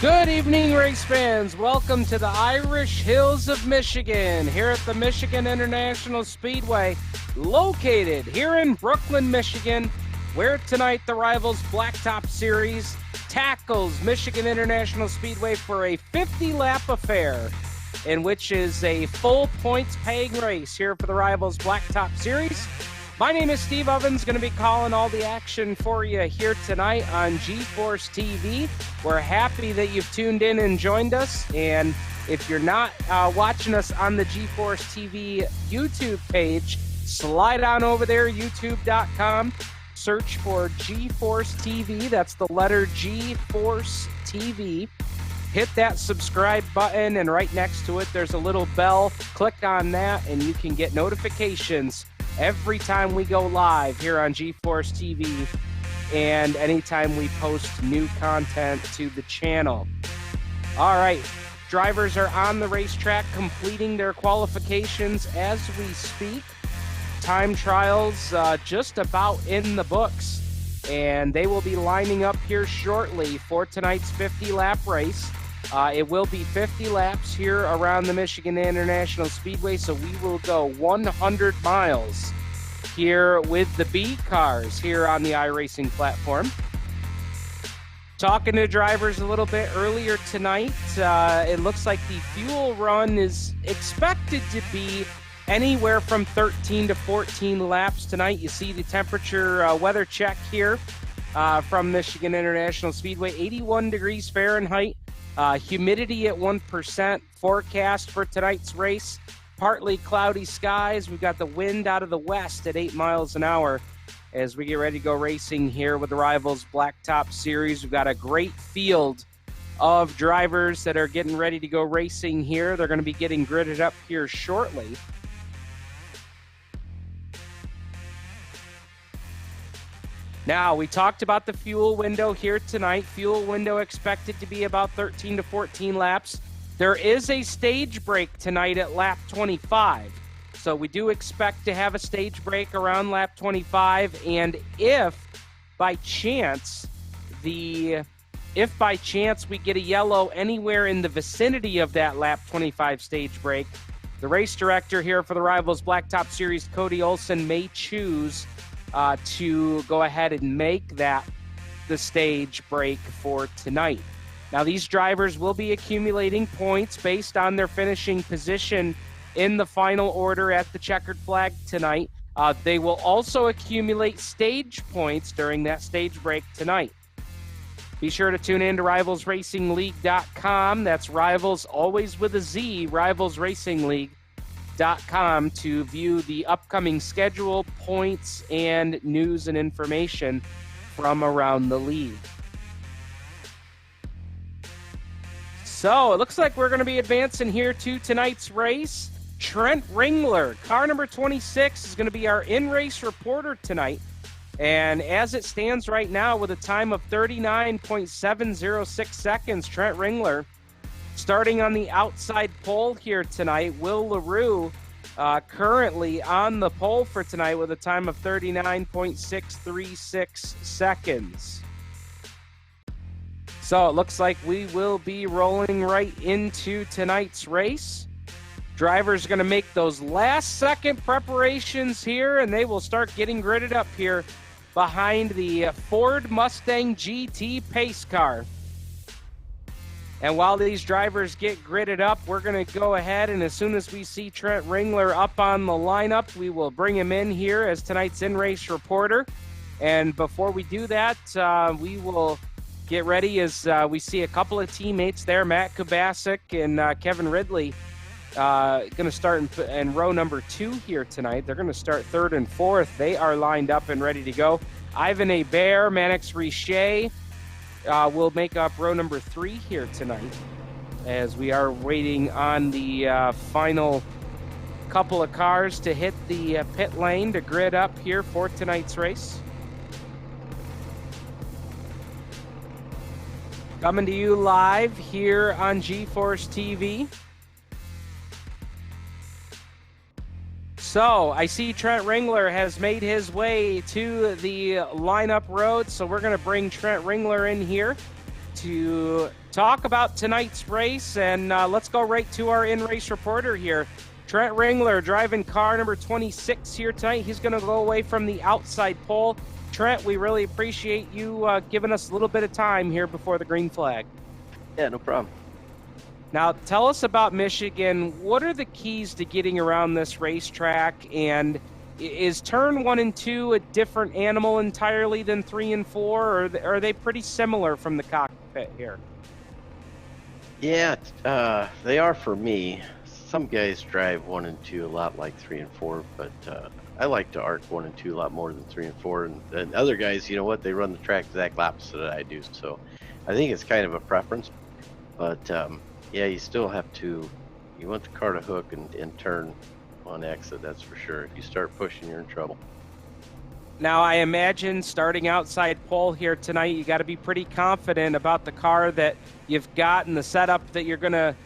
Good evening, race fans. Welcome to the Irish Hills of Michigan, here at the Michigan International Speedway, located here in Brooklyn, Michigan, where tonight the Rivalz Blacktop Series tackles Michigan International Speedway for a 50-lap affair, in which is a full points-paying race here for the Rivalz Blacktop Series. My name is Steve Ovens, going to be calling all the action for you here tonight on G-Force TV. We're happy that you've tuned in and joined us. And if you're not watching us on the G-Force TV YouTube page, slide on over there, youtube.com. Search for G-Force TV. That's the letter G-Force TV. Hit that subscribe button, and right next to it, there's a little bell. Click on that, and you can get notifications every time we go live here on G-Force TV and anytime we post new content to the channel. All right, drivers are on the racetrack completing their qualifications as we speak. Time trials just about in the books, and they will be lining up here shortly for tonight's 50-lap race. It will be 50 laps here around the Michigan International Speedway, so we will go 100 miles here with the B cars here on the iRacing platform. Talking to drivers a little bit earlier tonight, it looks like the fuel run is expected to be anywhere from 13 to 14 laps tonight. You see the temperature weather check here from Michigan International Speedway, 81 degrees Fahrenheit. Humidity at 1%. Forecast for tonight's race, partly cloudy skies. We've got the wind out of the west at 8 miles an hour as we get ready to go racing here with the Rivalz Blacktop Series. We've got a great field of drivers that are getting ready to go racing here. They're going to be getting gridded up here shortly. Now, we talked about the fuel window here tonight. Fuel window expected to be about 13 to 14 laps. There is a stage break tonight at lap 25. So we do expect to have a stage break around lap 25. And if by chance we get a yellow anywhere in the vicinity of that lap 25 stage break, the race director here for the Rivalz Blacktop Series, Cody Olson, may choose to go ahead and make that the stage break for tonight. Now, these drivers will be accumulating points based on their finishing position in the final order at the checkered flag tonight. They will also accumulate stage points during that stage break tonight. Be sure to tune in to rivalsracingleague.com. That's Rivalz, always with a Z, rivalsracingleague.com, to view the upcoming schedule, points, and news and information from around the league. So it looks like we're going to be advancing here to tonight's race. Trent Ringler, car number 26, is going to be our in-race reporter tonight. And as it stands right now, with a time of 39.706 seconds, Trent Ringler starting on the outside pole here tonight. Will LaRue currently on the pole for tonight with a time of 39.636 seconds. So it looks like we will be rolling right into tonight's race. Drivers are going to make those last-second preparations here, and they will start getting gridded up here behind the Ford Mustang GT pace car. And while these drivers get gridded up, we're going to go ahead, and as soon as we see Trent Ringler up on the lineup, we will bring him in here as tonight's in-race reporter. And before we do that, we will get ready as we see a couple of teammates there, Matt Kubasik and Kevin Ridley, going to start in row number 2 here tonight. They're going to start 3rd and 4th. They are lined up and ready to go. Ivan Hebert, Mannix Richet will make up row number 3 here tonight as we are waiting on the final couple of cars to hit the pit lane to grid up here for tonight's race. Coming to you live here on G-Force TV. So I see Trent Ringler has made his way to the lineup road, so we're going to bring Trent Ringler in here to talk about tonight's race, and let's go right to our in-race reporter here. Trent Ringler driving car number 26 here tonight. He's going to go away from the outside pole. Trent, we really appreciate you giving us a little bit of time here before the green flag. Yeah, no problem. Now, tell us about Michigan. What are the keys to getting around this racetrack? And is turn 1 and 2 a different animal entirely than 3 and 4, or are they pretty similar from the cockpit here? Yeah, they are for me. Some guys drive 1 and 2 a lot like 3 and 4, but I like to arc 1 and 2 a lot more than 3 and 4. And other guys, you know what, they run the track exact opposite that I do. So I think it's kind of a preference. But yeah, you still have to, you want the car to hook and turn on exit, that's for sure. If you start pushing, you're in trouble. Now, I imagine starting outside pole here tonight, you got to be pretty confident about the car that you've got and the setup that you're going to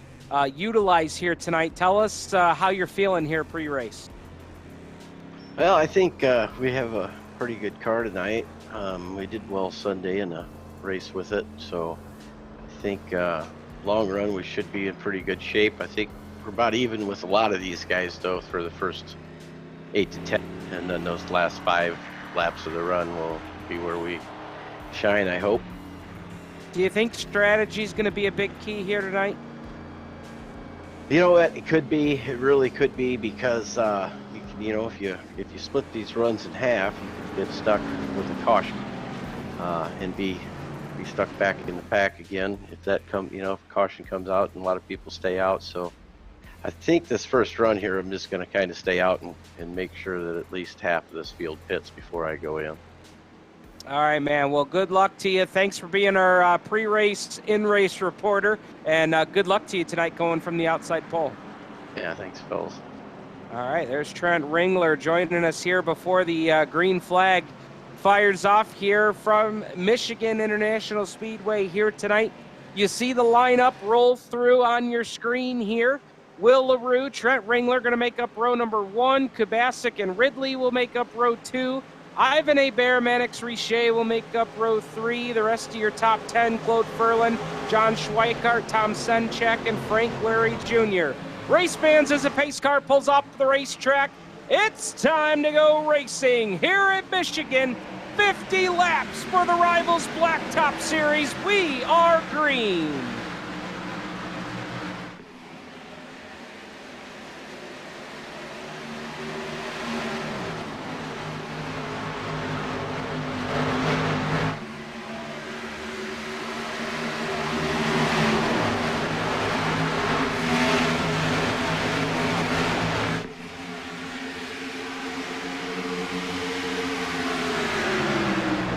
utilize here tonight. Tell us how you're feeling here pre-race. Well, I think we have a pretty good car tonight. We did well Sunday in a race with it, so I think long run we should be in pretty good shape. I think we're about even with a lot of these guys, though, for the first 8 to 10, and then those last 5 laps of the run will be where we shine, I hope. Do you think strategy is going to be a big key here tonight? You know what? It could be. It really could be, because you know, if you split these runs in half, you could get stuck with a caution and be stuck back in the pack again. If that if caution comes out, and a lot of people stay out. So I think this first run here, I'm just going to kind of stay out and make sure that at least half of this field pits before I go in. All right, man. Well, good luck to you. Thanks for being our pre-race, in-race reporter, and good luck to you tonight going from the outside pole. Yeah, thanks, fellas. All right, there's Trent Ringler joining us here before the green flag fires off here from Michigan International Speedway here tonight. You see the lineup roll through on your screen here. Will LaRue, Trent Ringler going to make up row number 1. Kubasik and Ridley will make up row 2. Ivan Hebert, Mannix Richet will make up row 3. The rest of your top 10, Claude Ferlin, John Schweikart, Tom Senchek, and Frank Larry Jr. Race fans, as a pace car pulls off the racetrack, it's time to go racing here at Michigan. 50 laps for the Rivalz Blacktop Series. We are green.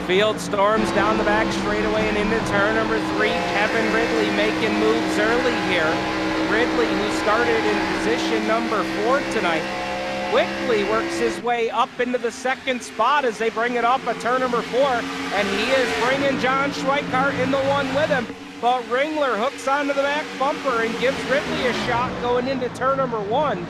Field storms down the back straightaway and into turn number 3. Kevin Ridley making moves early here. Ridley, who started in position number 4 tonight, quickly works his way up into the 2nd spot as they bring it up at turn number 4, and he is bringing John Schweikart in the 1 with him. But Ringler hooks onto the back bumper and gives Ridley a shot going into turn number 1.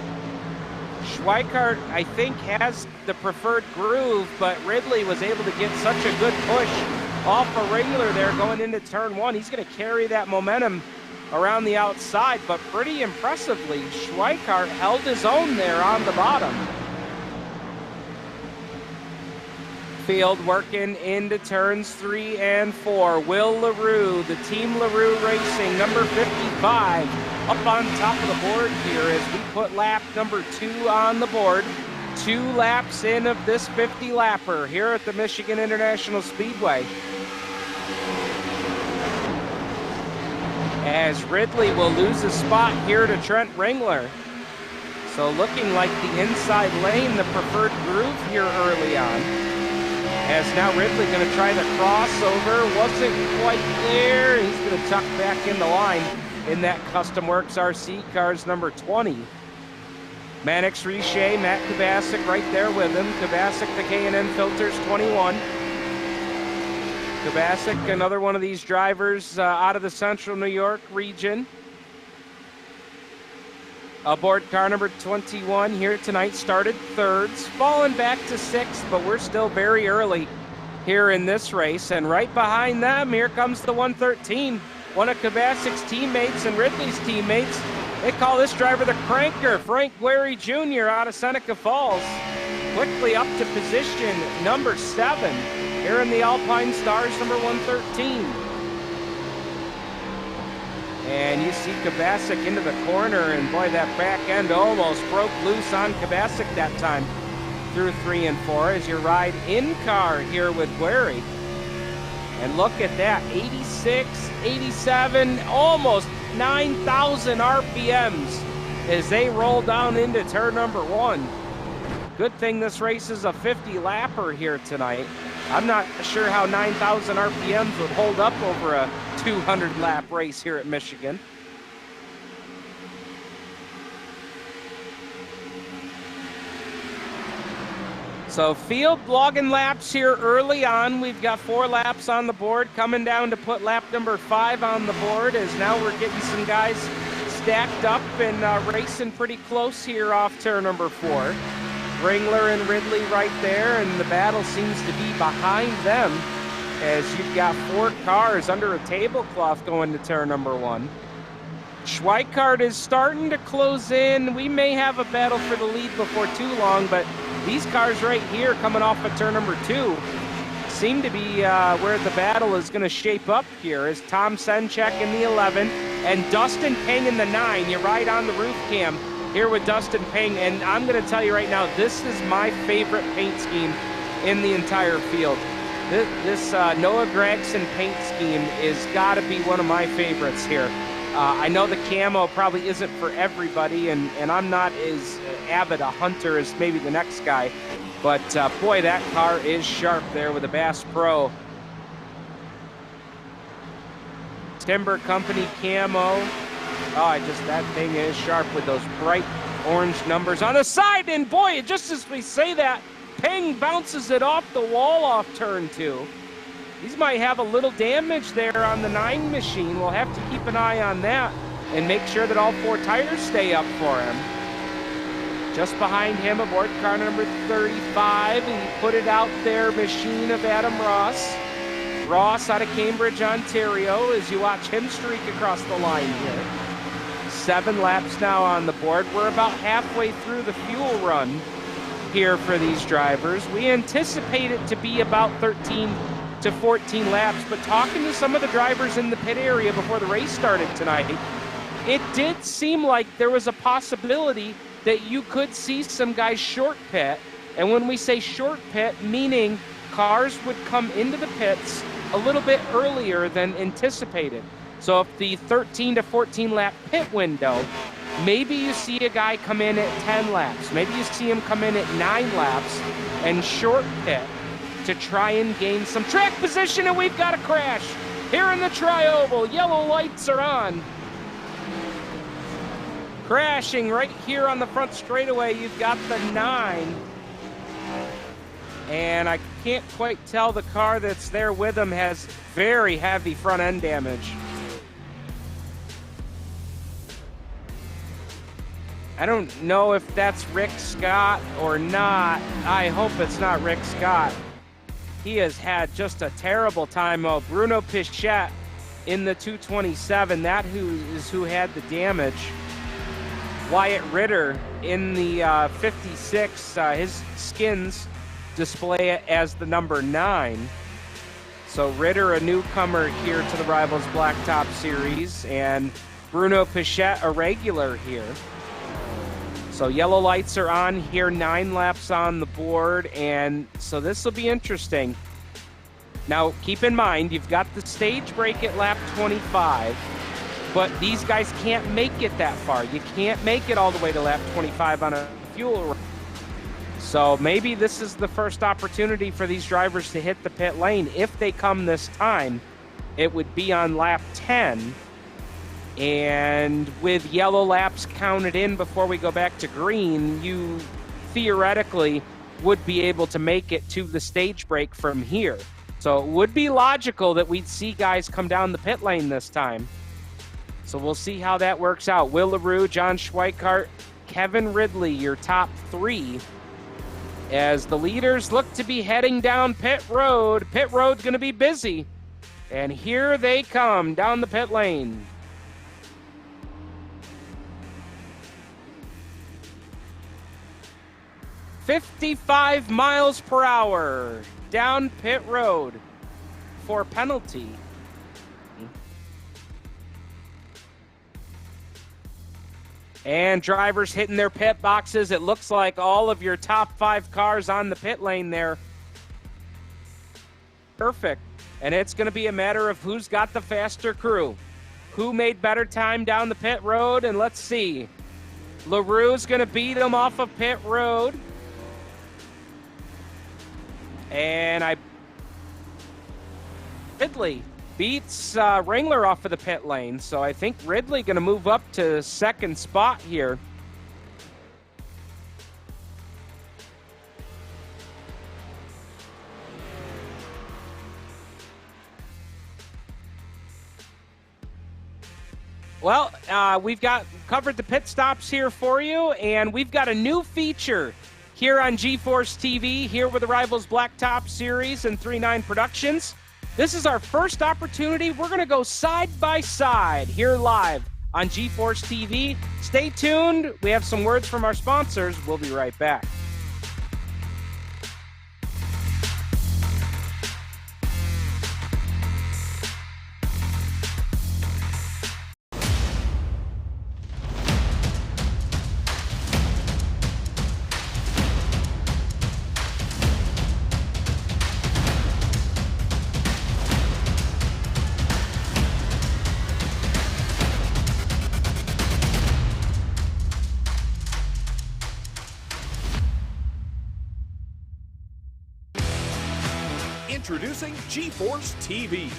Schweikart, I think, has the preferred groove, but Ridley was able to get such a good push off of Ringler there going into turn 1. He's going to carry that momentum around the outside, but pretty impressively, Schweikart held his own there on the bottom. Field working into turns 3 and 4. Will LaRue, the Team LaRue Racing, number 55, up on top of the board here as we put lap number 2 on the board. 2 laps in of this 50-lapper here at the Michigan International Speedway. As Ridley will lose a spot here to Trent Ringler. So looking like the inside lane, the preferred groove here early on. As now Ridley going to try the crossover. Wasn't quite there. He's going to tuck back in the line in that Custom Works RC Cars number 20. Mannix Richet, Matt Kubasik right there with him. Kubasik, the K&N Filters 21. Kubasik, another one of these drivers out of the Central New York region. Aboard car number 21 here tonight, started 3rds, fallen back to 6th, but we're still very early here in this race. And right behind them, here comes the 113. one of Kvasik's teammates and Ridley's teammates. They call this driver the Cranker, Frank Guerry Jr. out of Seneca Falls. Quickly up to position number 7 here in the Alpine Stars, number 113. And you see Kvasik into the corner, and boy, that back end almost broke loose on Kvasik that time through 3 and 4 as you ride in car here with Guerry. And look at that, 86, 87, almost 9,000 RPMs as they roll down into turn number 1. Good thing this race is a 50-lapper here tonight. I'm not sure how 9,000 RPMs would hold up over a 200-lap race here at Michigan. So field logging laps here early on. We've got 4 laps on the board, coming down to put lap number 5 on the board, as now we're getting some guys stacked up and racing pretty close here off turn number 4. Ringler and Ridley right there, and the battle seems to be behind them as you've got 4 cars under a tablecloth going to turn number 1. Schweikart is starting to close in. We may have a battle for the lead before too long, but these cars right here coming off of turn number 2 seem to be where the battle is going to shape up here, as Tom Senchek in the 11 and Dustin Peng in the 9. You ride on the roof cam here with Dustin Peng, and I'm going to tell you right now, this is my favorite paint scheme in the entire field. This Noah Gregson paint scheme is got to be one of my favorites here. I know the camo probably isn't for everybody, and I'm not as avid a hunter as maybe the next guy, but boy, that car is sharp there with a Bass Pro. Timber Company camo. Oh, that thing is sharp with those bright orange numbers on the side, and boy, just as we say that, Peng bounces it off the wall off turn 2. These might have a little damage there on the 9 machine. We'll have to keep an eye on that and make sure that all 4 tires stay up for him. Just behind him, aboard car number 35, and he put it out there, machine of Adam Ross. Ross out of Cambridge, Ontario, as you watch him streak across the line here. 7 laps now on the board. We're about halfway through the fuel run here for these drivers. We anticipate it to be about 13 to 14 laps, but talking to some of the drivers in the pit area before the race started tonight, it did seem like there was a possibility that you could see some guys short pit. And when we say short pit, meaning cars would come into the pits a little bit earlier than anticipated. So if the 13 to 14 lap pit window, maybe you see a guy come in at 10 laps, maybe you see him come in at 9 laps and short pit to try and gain some track position, and we've got a crash here in the tri-oval. Yellow lights are on. Crashing right here on the front straightaway, you've got the 9. And I can't quite tell, the car that's there with him has very heavy front end damage. I don't know if that's Rick Scott or not. I hope it's not Rick Scott. He has had just a terrible time. Bruno Pichette in the 227, who had the damage. Wyatt Ritter in the 56, his skins display it as the number 9. So Ritter, a newcomer here to the Rivalz Blacktop Series, and Bruno Pichette, a regular here. So yellow lights are on here, 9 laps on the board, and so this will be interesting. Now, keep in mind, you've got the stage break at lap 25, but these guys can't make it that far. You can't make it all the way to lap 25 on a fuel run. So maybe this is the first opportunity for these drivers to hit the pit lane. If they come this time, it would be on lap 10. And with yellow laps counted in before we go back to green, you theoretically would be able to make it to the stage break from here. So it would be logical that we'd see guys come down the pit lane this time. So we'll see how that works out. Will LaRue, John Schweikart, Kevin Ridley, your top 3, as the leaders look to be heading down pit road. Pit road's going to be busy And here they come down the pit lane. "55 miles per hour down pit road for penalty." And drivers hitting their pit boxes. It looks like all of your top 5 cars on the pit lane there. Perfect. And it's going to be a matter of who's got the faster crew. Who made better time down the pit road? And let's see. LaRue's going to beat him off of pit road. And Ridley beats Wrangler off of the pit lane. So I think Ridley going to move up to second spot here. Well, we've covered the pit stops here for you, and we've got a new feature here on GeForce TV, here with the Rivalz Blacktop series and 3.9 Productions. This is our first opportunity. We're going to go side by side here live on GeForce TV. Stay tuned. We have some words from our sponsors. We'll be right back. Introducing GeForce TV.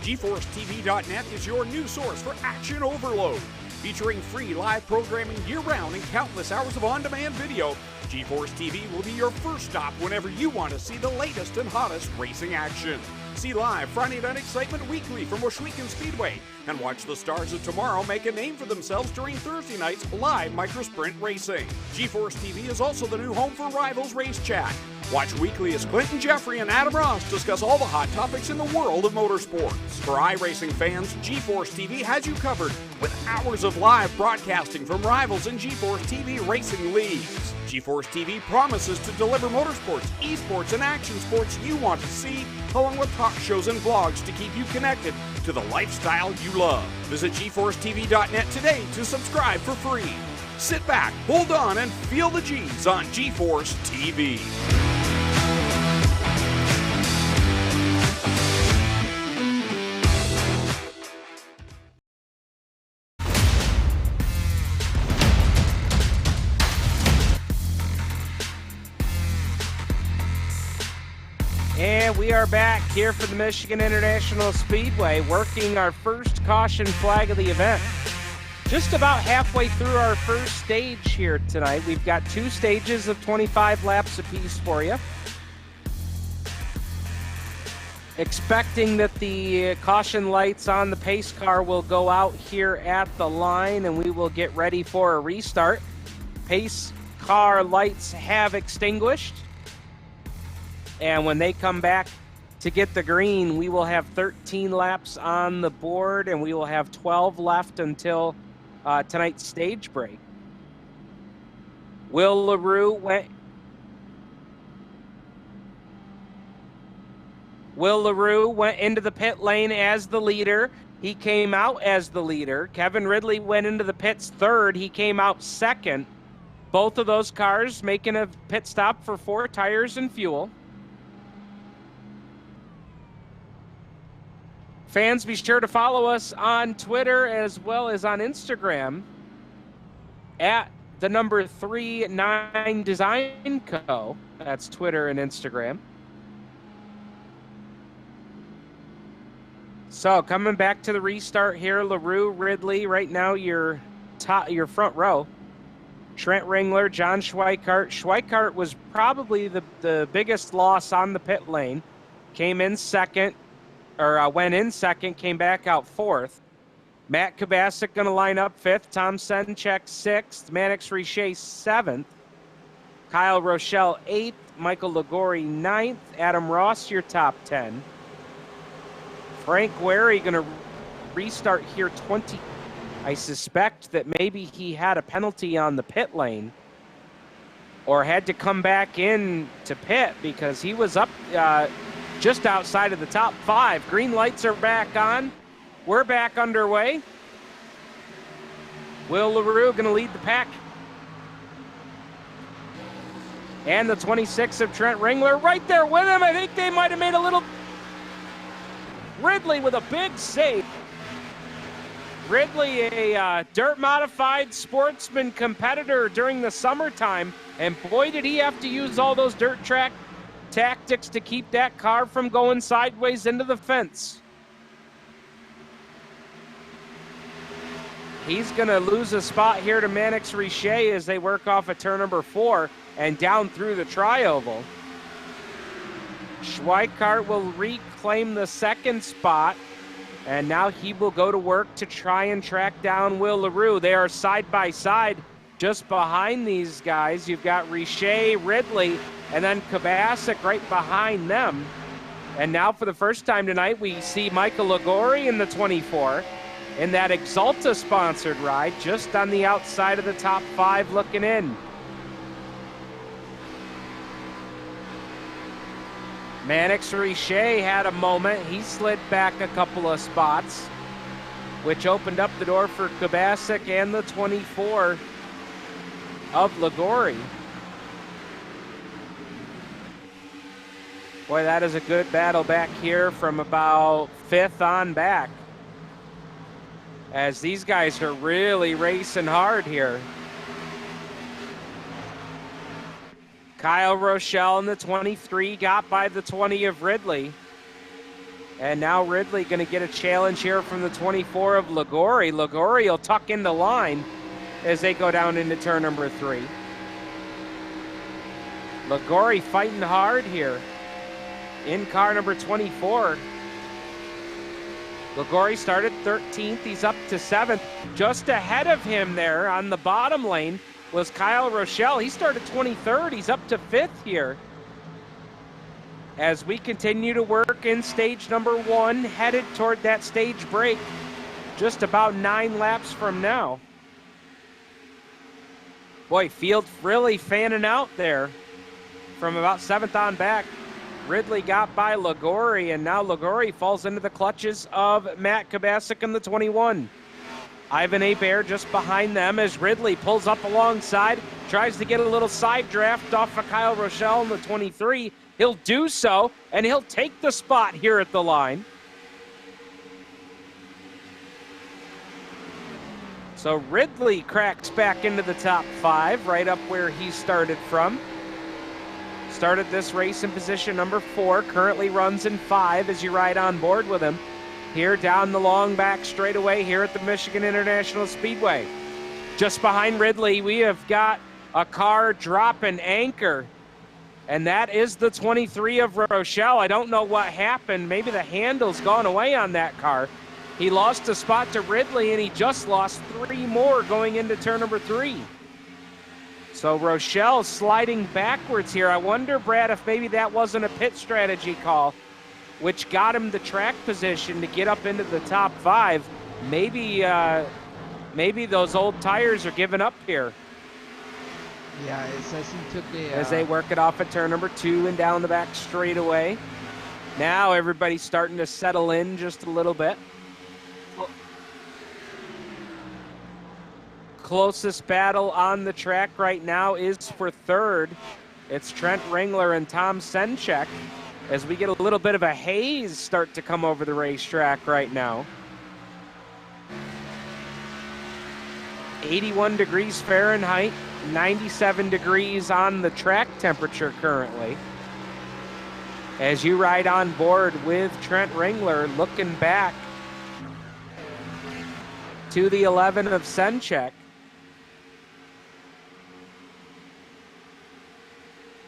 GeForceTV.net is your new source for action overload. Featuring free live programming year-round and countless hours of on-demand video, GeForce TV will be your first stop whenever you want to see the latest and hottest racing action. See live Friday Night Excitement weekly from Washougal Speedway, and watch the stars of tomorrow make a name for themselves during Thursday night's live microsprint racing. GeForce TV is also the new home for Rivalz Race Chat. Watch weekly as Clinton Jeffrey and Adam Ross discuss all the hot topics in the world of motorsports. For iRacing fans, GeForce TV has you covered with hours of live broadcasting from Rivalz and GeForce TV racing leagues. GeForce TV promises to deliver motorsports, esports, and action sports you want to see, along with talk shows and vlogs to keep you connected to the lifestyle you love. Visit GeForceTV.net today to subscribe for free. Sit back, hold on, and feel the G's on GeForce TV. And we are back here for the Michigan International Speedway, working our first caution flag of the event. Just about halfway through our first stage here tonight. We've got 2 stages of 25 laps apiece for you. Expecting that the caution lights on the pace car will go out here at the line, and we will get ready for a restart. Pace car lights have extinguished. And when they come back to get the green, we will have 13 laps on the board, and we will have 12 left until tonight's stage break. Will LaRue went into the pit lane as the leader. He came out as the leader. Kevin Ridley went into the pits third. He came out second. Both of those cars making a pit stop for 4 tires and fuel. Fans, be sure to follow us on Twitter as well as on Instagram at the number 39 Design Co. That's Twitter and Instagram. So coming back to the restart here, LaRue, Ridley, right now your front row. Trent Ringler, John Schweikart. Schweikart was probably the biggest loss on the pit lane. Came in second. Went in second, came back out fourth. Matt Kubasik going to line up fifth. Tom Senchek sixth. Mannix Richer seventh. Kyle Rochelle eighth. Michael Ligori ninth. Adam Ross, your top 10. Frank Wary going to restart here 20. I suspect that maybe he had a penalty on the pit lane or had to come back in to pit because he was up just outside of the top 5. Green lights are back on. We're back underway. Will LaRue going to lead the pack. And the 26 of Trent Ringler right there with him. I think they might have made a little... Ridley with a big save. Ridley, a dirt-modified sportsman competitor during the summertime, and boy, did he have to use all those dirt track tactics to keep that car from going sideways into the fence. He's going to lose a spot here to Mannix Richet as they work off of turn number 4 and down through the tri-oval. Schweikart will reclaim the second spot, and now he will go to work to try and track down Will LaRue. They are side by side just behind these guys. You've got Richet, Ridley, and then Kubasik right behind them. And now for the first time tonight, we see Michael Liguori in the 24 in that Exalta-sponsored ride, just on the outside of the top 5 looking in. Mannix Richet had a moment. He slid back a couple of spots, which opened up the door for Kubasik and the 24 of Liguori. Boy, that is a good battle back here from about 5th on back, as these guys are really racing hard here. Kyle Rochelle in the 23 got by the 20 of Ridley. And now Ridley going to get a challenge here from the 24 of Liguori. Liguori will tuck in the line as they go down into turn number 3. Liguori fighting hard here in car number 24. Liguori started 13th. He's up to 7th. Just ahead of him there on the bottom lane was Kyle Rochelle. He started 23rd. He's up to 5th here. As we continue to work in stage number 1, headed toward that stage break, just about 9 laps from now. Boy, field really fanning out there from about 7th on back. Ridley got by Liguori, and now Liguori falls into the clutches of Matt Kubasik in the 21. Ivan Hebert just behind them as Ridley pulls up alongside, tries to get a little side draft off of Kyle Rochelle in the 23. He'll do so, and he'll take the spot here at the line. So Ridley cracks back into the top 5, right up where he started from. Started this race in position number 4, currently runs in 5 as you ride on board with him here down the long back straightaway here at the Michigan International Speedway. Just behind Ridley, we have got a car dropping anchor, and that is the 23 of Rochelle. I don't know what happened. Maybe the handle's gone away on that car. He lost a spot to Ridley, and he just lost 3 more going into turn number 3. So Rochelle sliding backwards here. I wonder, Brad, if maybe that wasn't a pit strategy call, which got him the track position to get up into the top 5. Maybe those old tires are giving up here. Yeah, it says he took a... As they work it off at turn number 2 and down the back straightaway. Now everybody's starting to settle in just a little bit. Closest battle on the track right now is for 3rd. It's Trent Ringler and Tom Senchek, as we get a little bit of a haze start to come over the racetrack right now. 81 degrees Fahrenheit, 97 degrees on the track temperature currently. As you ride on board with Trent Ringler, looking back to the 11 of Senchek.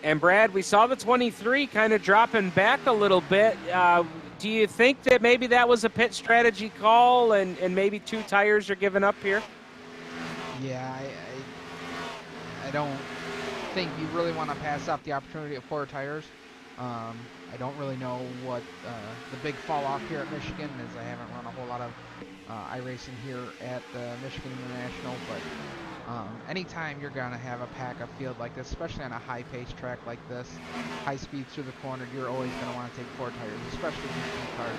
And Brad, we saw the 23 kind of dropping back a little bit. Do you think that maybe that was a pit strategy call and maybe 2 tires are giving up here? Yeah, I don't think you really want to pass up the opportunity of 4 tires. I I don't really know what the big fall off here at Michigan, as I haven't run a whole lot of iRacing here at Michigan International, but anytime you're going to have a pack-up field like this, especially on a high-paced track like this, high speed through the corner, you're always going to want to take 4 tires, especially these cars.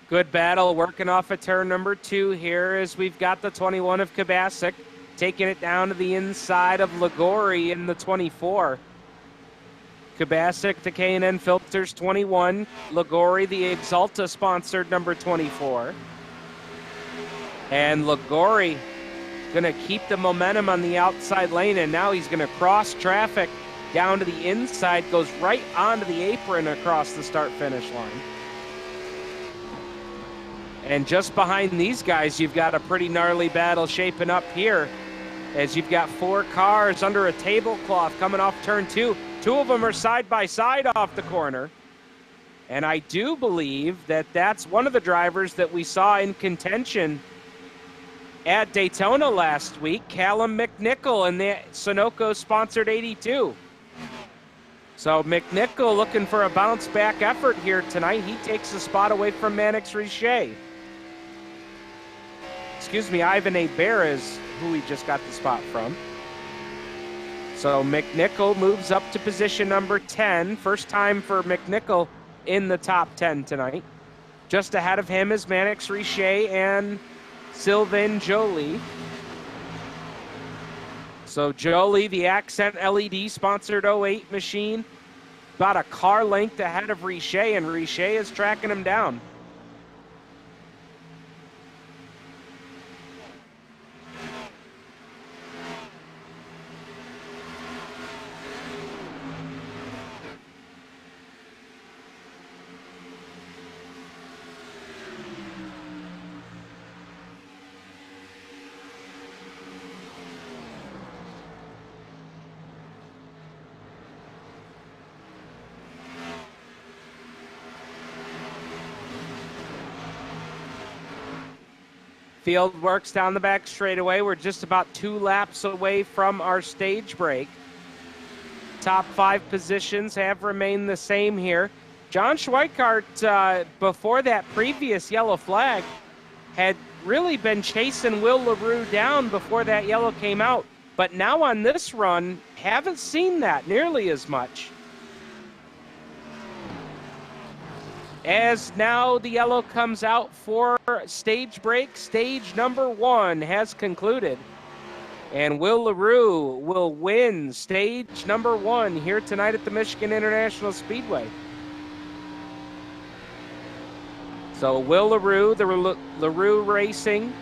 Good battle working off of turn number 2 here as we've got the 21 of Kubasik taking it down to the inside of Ligori in the 24. Kubasik, the K&N Filters 21. Ligori, the Exalta-sponsored number 24. And Ligori going to keep the momentum on the outside lane, and now he's going to cross traffic down to the inside, goes right onto the apron across the start-finish line. And just behind these guys, you've got a pretty gnarly battle shaping up here as you've got 4 cars under a tablecloth coming off turn 2. 2 of them are side by side off the corner. And I do believe that that's one of the drivers that we saw in contention at Daytona last week, Callum McNichol in the Sunoco-sponsored 82. So McNichol looking for a bounce-back effort here tonight. He takes the spot away from Mannix Richey. Excuse me, Ivan Hebert is who we just got the spot from. So McNichol moves up to position number 10. First time for McNichol in the top 10 tonight. Just ahead of him is Mannix Richey and Sylvain Joly. So Joly, the Accent LED sponsored 08 machine, about a car length ahead of Richey, and Richey is tracking him down. Field works down the back straightaway. We're just about 2 laps away from our stage break. Top 5 positions have remained the same here. John Schweikart, before that previous yellow flag, had really been chasing Will LaRue down before that yellow came out. But now on this run, haven't seen that nearly as much. As now the yellow comes out for stage break, stage number 1 has concluded. And Will LaRue will win stage number 1 here tonight at the Michigan International Speedway. So Will LaRue, the LaRue Racing,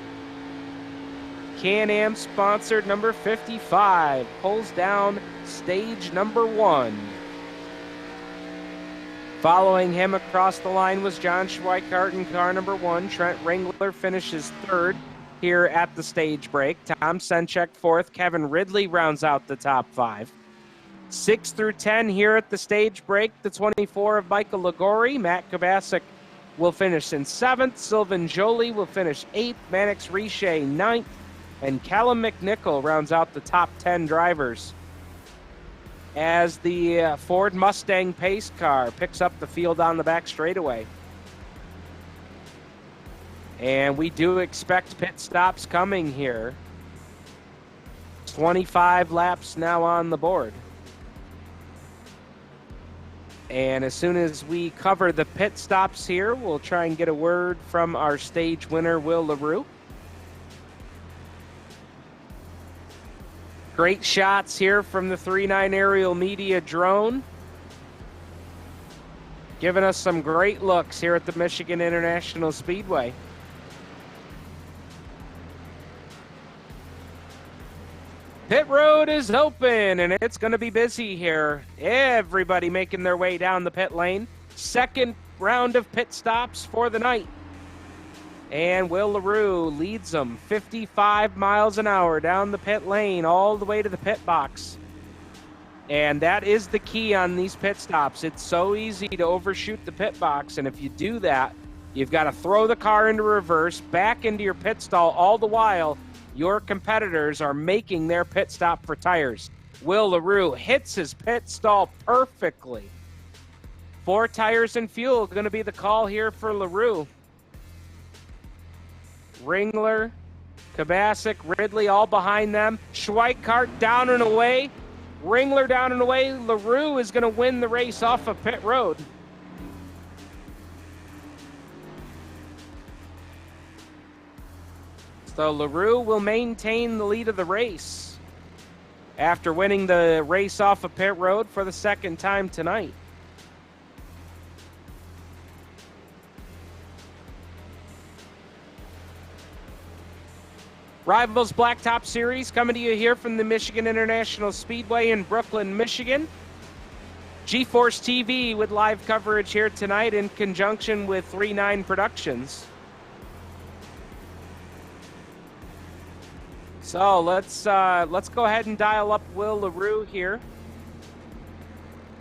Can-Am sponsored number 55, pulls down stage number 1. Following him across the line was John Schweikart in car number 1. Trent Ringler finishes 3rd here at the stage break. Tom Senchek 4th. Kevin Ridley rounds out the top 5. 6 through 10 here at the stage break. The 24 of Michael Ligori. Matt Kubasik will finish in 7th. Sylvain Joly will finish 8th. Mannix Richey 9th. And Callum McNichol rounds out the top 10 drivers as the Ford Mustang pace car picks up the field on the back straightaway. And we do expect pit stops coming here. 25 laps now on the board. And as soon as we cover the pit stops here, we'll try and get a word from our stage winner, Will LaRue. Great shots here from the 3.9 aerial media drone. Giving us some great looks here at the Michigan International Speedway. Pit road is open and it's going to be busy here. Everybody making their way down the pit lane. Second round of pit stops for the night. And Will LaRue leads them 55 miles an hour down the pit lane all the way to the pit box. And that is the key on these pit stops. It's so easy to overshoot the pit box, and if you do that, you've got to throw the car into reverse, back into your pit stall, all the while your competitors are making their pit stop for tires. Will LaRue hits his pit stall perfectly 4 tires and fuel going to be the call here for LaRue. Ringler, Kabasic, Ridley all behind them. Schweikart down and away. Ringler down and away. LaRue is going to win the race off of pit road. So LaRue will maintain the lead of the race after winning the race off of pit road for the second time tonight. Rivalz Blacktop Series coming to you here from the Michigan International Speedway in Brooklyn, Michigan. G-Force TV with live coverage here tonight in conjunction with 3-9 Productions. So let's go ahead and dial up Will LaRue here.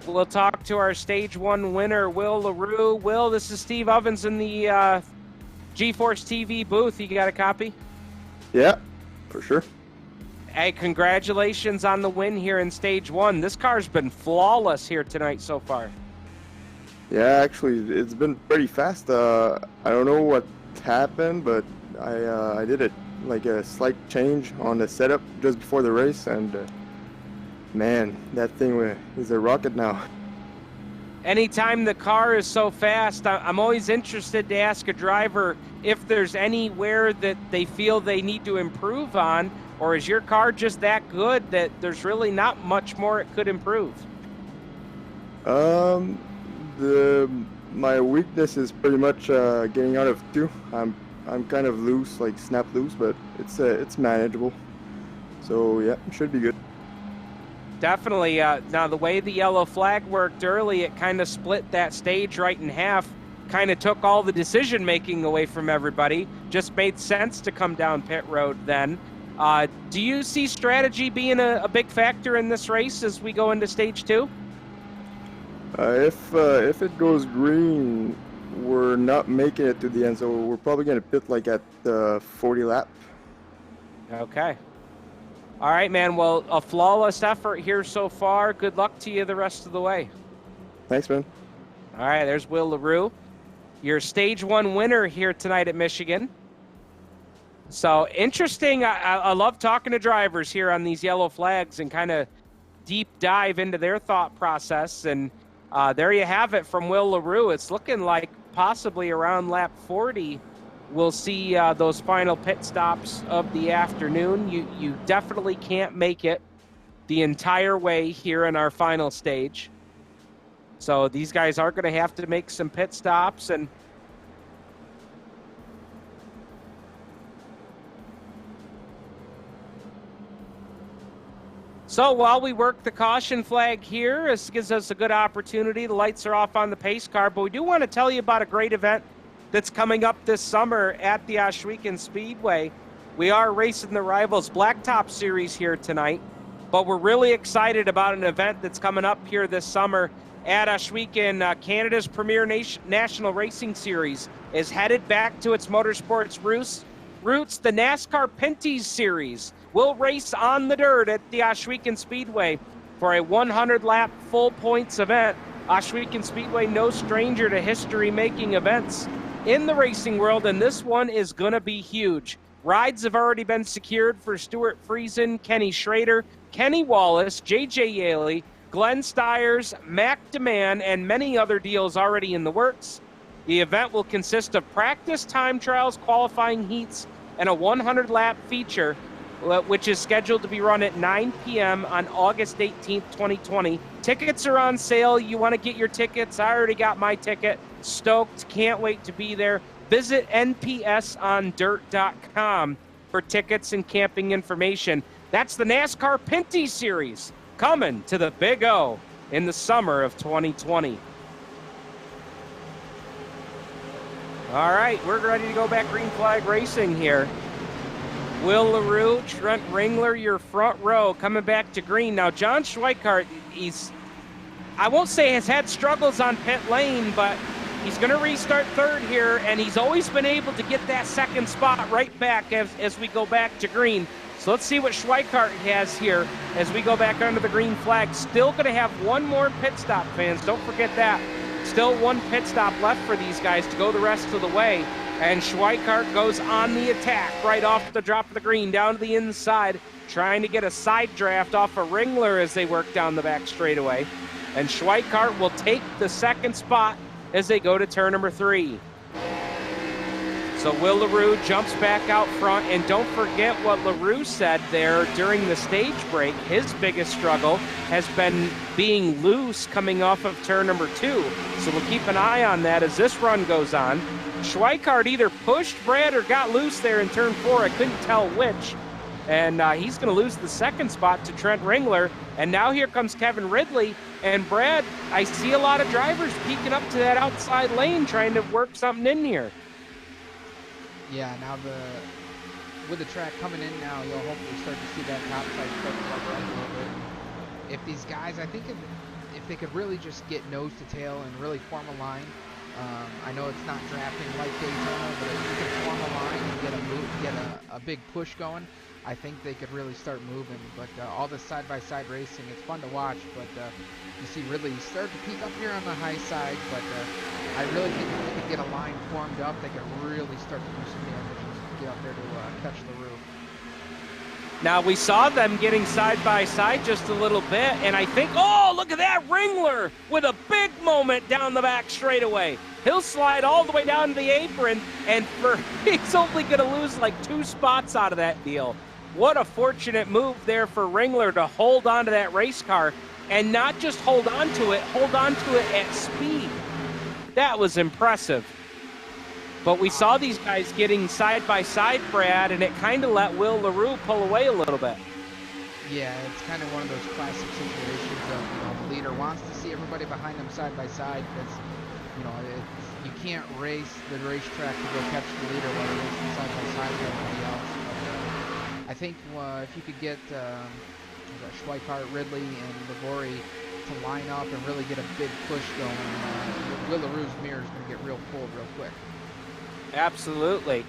We'll talk to our Stage 1 winner, Will LaRue. Will, this is Steve Ovens in the G-Force TV booth. You got a copy? Yeah, for sure. Hey, congratulations on the win here in Stage 1. This car's been flawless here tonight so far. Yeah, actually, it's been pretty fast. I don't know what happened, but I did a slight change on the setup just before the race, and man, that thing is a rocket now. Anytime the car is so fast, I'm always interested to ask a driver if there's anywhere that they feel they need to improve on, or is your car just that good that there's really not much more it could improve? My weakness is pretty much getting out of 2. I'm kind of loose, like snap loose, but it's manageable. So yeah, it should be good. Definitely. Now, the way the yellow flag worked early, it kind of split that stage right in half, kind of took all the decision-making away from everybody. Just made sense to come down pit road then. Do you see strategy being a big factor in this race as we go into Stage 2? If it goes green, we're not making it to the end, so we're probably going to pit like at the 40 lap. Okay. All right, man. Well, a flawless effort here so far. Good luck to you the rest of the way. Thanks, man. All right, there's Will LaRue, your Stage 1 winner here tonight at Michigan. So interesting. I love talking to drivers here on these yellow flags and kind of deep dive into their thought process. And there you have it from Will LaRue. It's looking like possibly around lap 40 we'll see those final pit stops of the afternoon. You definitely can't make it the entire way here in our final stage. So these guys are going to have to make some pit stops. And so while we work the caution flag here, this gives us a good opportunity. The lights are off on the pace car, but we do want to tell you about a great event that's coming up this summer at the Ohsweken Speedway. We are racing the Rivalz Blacktop Series here tonight, but we're really excited about an event that's coming up here this summer at Ohsweken. Canada's premier national racing series is headed back to its motorsports roots. The NASCAR Pinty's Series will race on the dirt at the Ohsweken Speedway for a 100-lap full points event. Ohsweken Speedway, no stranger to history-making events in the racing world, and this one is going to be huge. Rides have already been secured for Stuart Friesen, Kenny Schrader, Kenny Wallace, J.J. Yaley, Glenn Stiers, Mac DeMann, and many other deals already in the works. The event will consist of practice time trials, qualifying heats, and a 100-lap feature, which is scheduled to be run at 9 p.m. on August 18th, 2020. Tickets are on sale. You want to get your tickets? I already got my ticket. Stoked. Can't wait to be there. Visit npsondirt.com for tickets and camping information. That's the NASCAR Pinty Series coming to the Big O in the summer of 2020. All right, we're ready to go back green flag racing here. Will LaRue, Trent Ringler, your front row, coming back to green. Now, John Schweikart, I won't say has had struggles on pit lane, but he's going to restart third here, and he's always been able to get that second spot right back as we go back to green. So let's see what Schweikart has here as we go back under the green flag. Still going to have one more pit stop, fans. Don't forget that. Still one pit stop left for these guys to go the rest of the way. And Schweikart goes on the attack right off the drop of the green down to the inside, trying to get a side draft off of Ringler as they work down the back straightaway. And Schweikart will take the second spot as they go to turn number 3. So Will LaRue jumps back out front, and don't forget what LaRue said there during the stage break. His biggest struggle has been being loose coming off of turn number 2. So we'll keep an eye on that as this run goes on. Schweikart either pushed Brad or got loose there in turn 4. I couldn't tell which. And he's going to lose the second spot to Trent Ringler. And now here comes Kevin Ridley. And Brad, I see a lot of drivers peeking up to that outside lane trying to work something in here. Yeah, now with the track coming in now, you'll hopefully start to see that top side start to cover up a little bit. If these guys, I think if they could really just get nose to tail and really form a line, I know it's not drafting like Daytona, but if you can form a line and get a big push going, I think they could really start moving. But all this side-by-side racing, it's fun to watch, but you see Ridley start to peak up here on the high side, but I really think if they could get a line formed up, they could really start to do some damage and get up there to catch LaRue. Now, we saw them getting side-by-side just a little bit, and I think, oh, look at that, Ringler with a big moment down the back straightaway. He'll slide all the way down to the apron, and he's only going to lose like 2 spots out of that deal. What a fortunate move there for Ringler to hold on to that race car, and not just hold on to it at speed. That was impressive. But we saw these guys getting side-by-side, Brad, and it kind of let Will LaRue pull away a little bit. Yeah, it's kind of one of those classic situations of, the leader wants to see everybody behind them side-by-side because, you can't race the racetrack to go catch the leader while you're racing side-by-side with everybody else. But, I think if you could get Schweikart, Ridley, and Labori to line up and really get a big push going, Will LaRue's mirror is going to get real full real quick. Absolutely.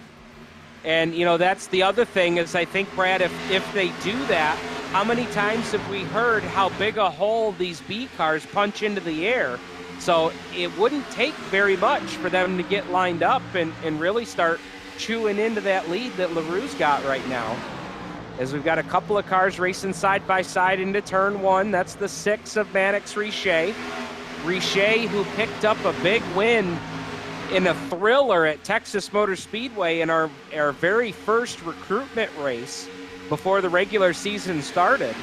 And, that's the other thing is I think, Brad, if they do that, how many times have we heard how big a hole these B cars punch into the air? So it wouldn't take very much for them to get lined up and really start chewing into that lead that LaRue's got right now. As we've got a couple of cars racing side by side into turn 1. That's the 6 of Mannix Richey. Richey, who picked up a big win in a thriller at Texas Motor Speedway in our very first recruitment race before the regular season started.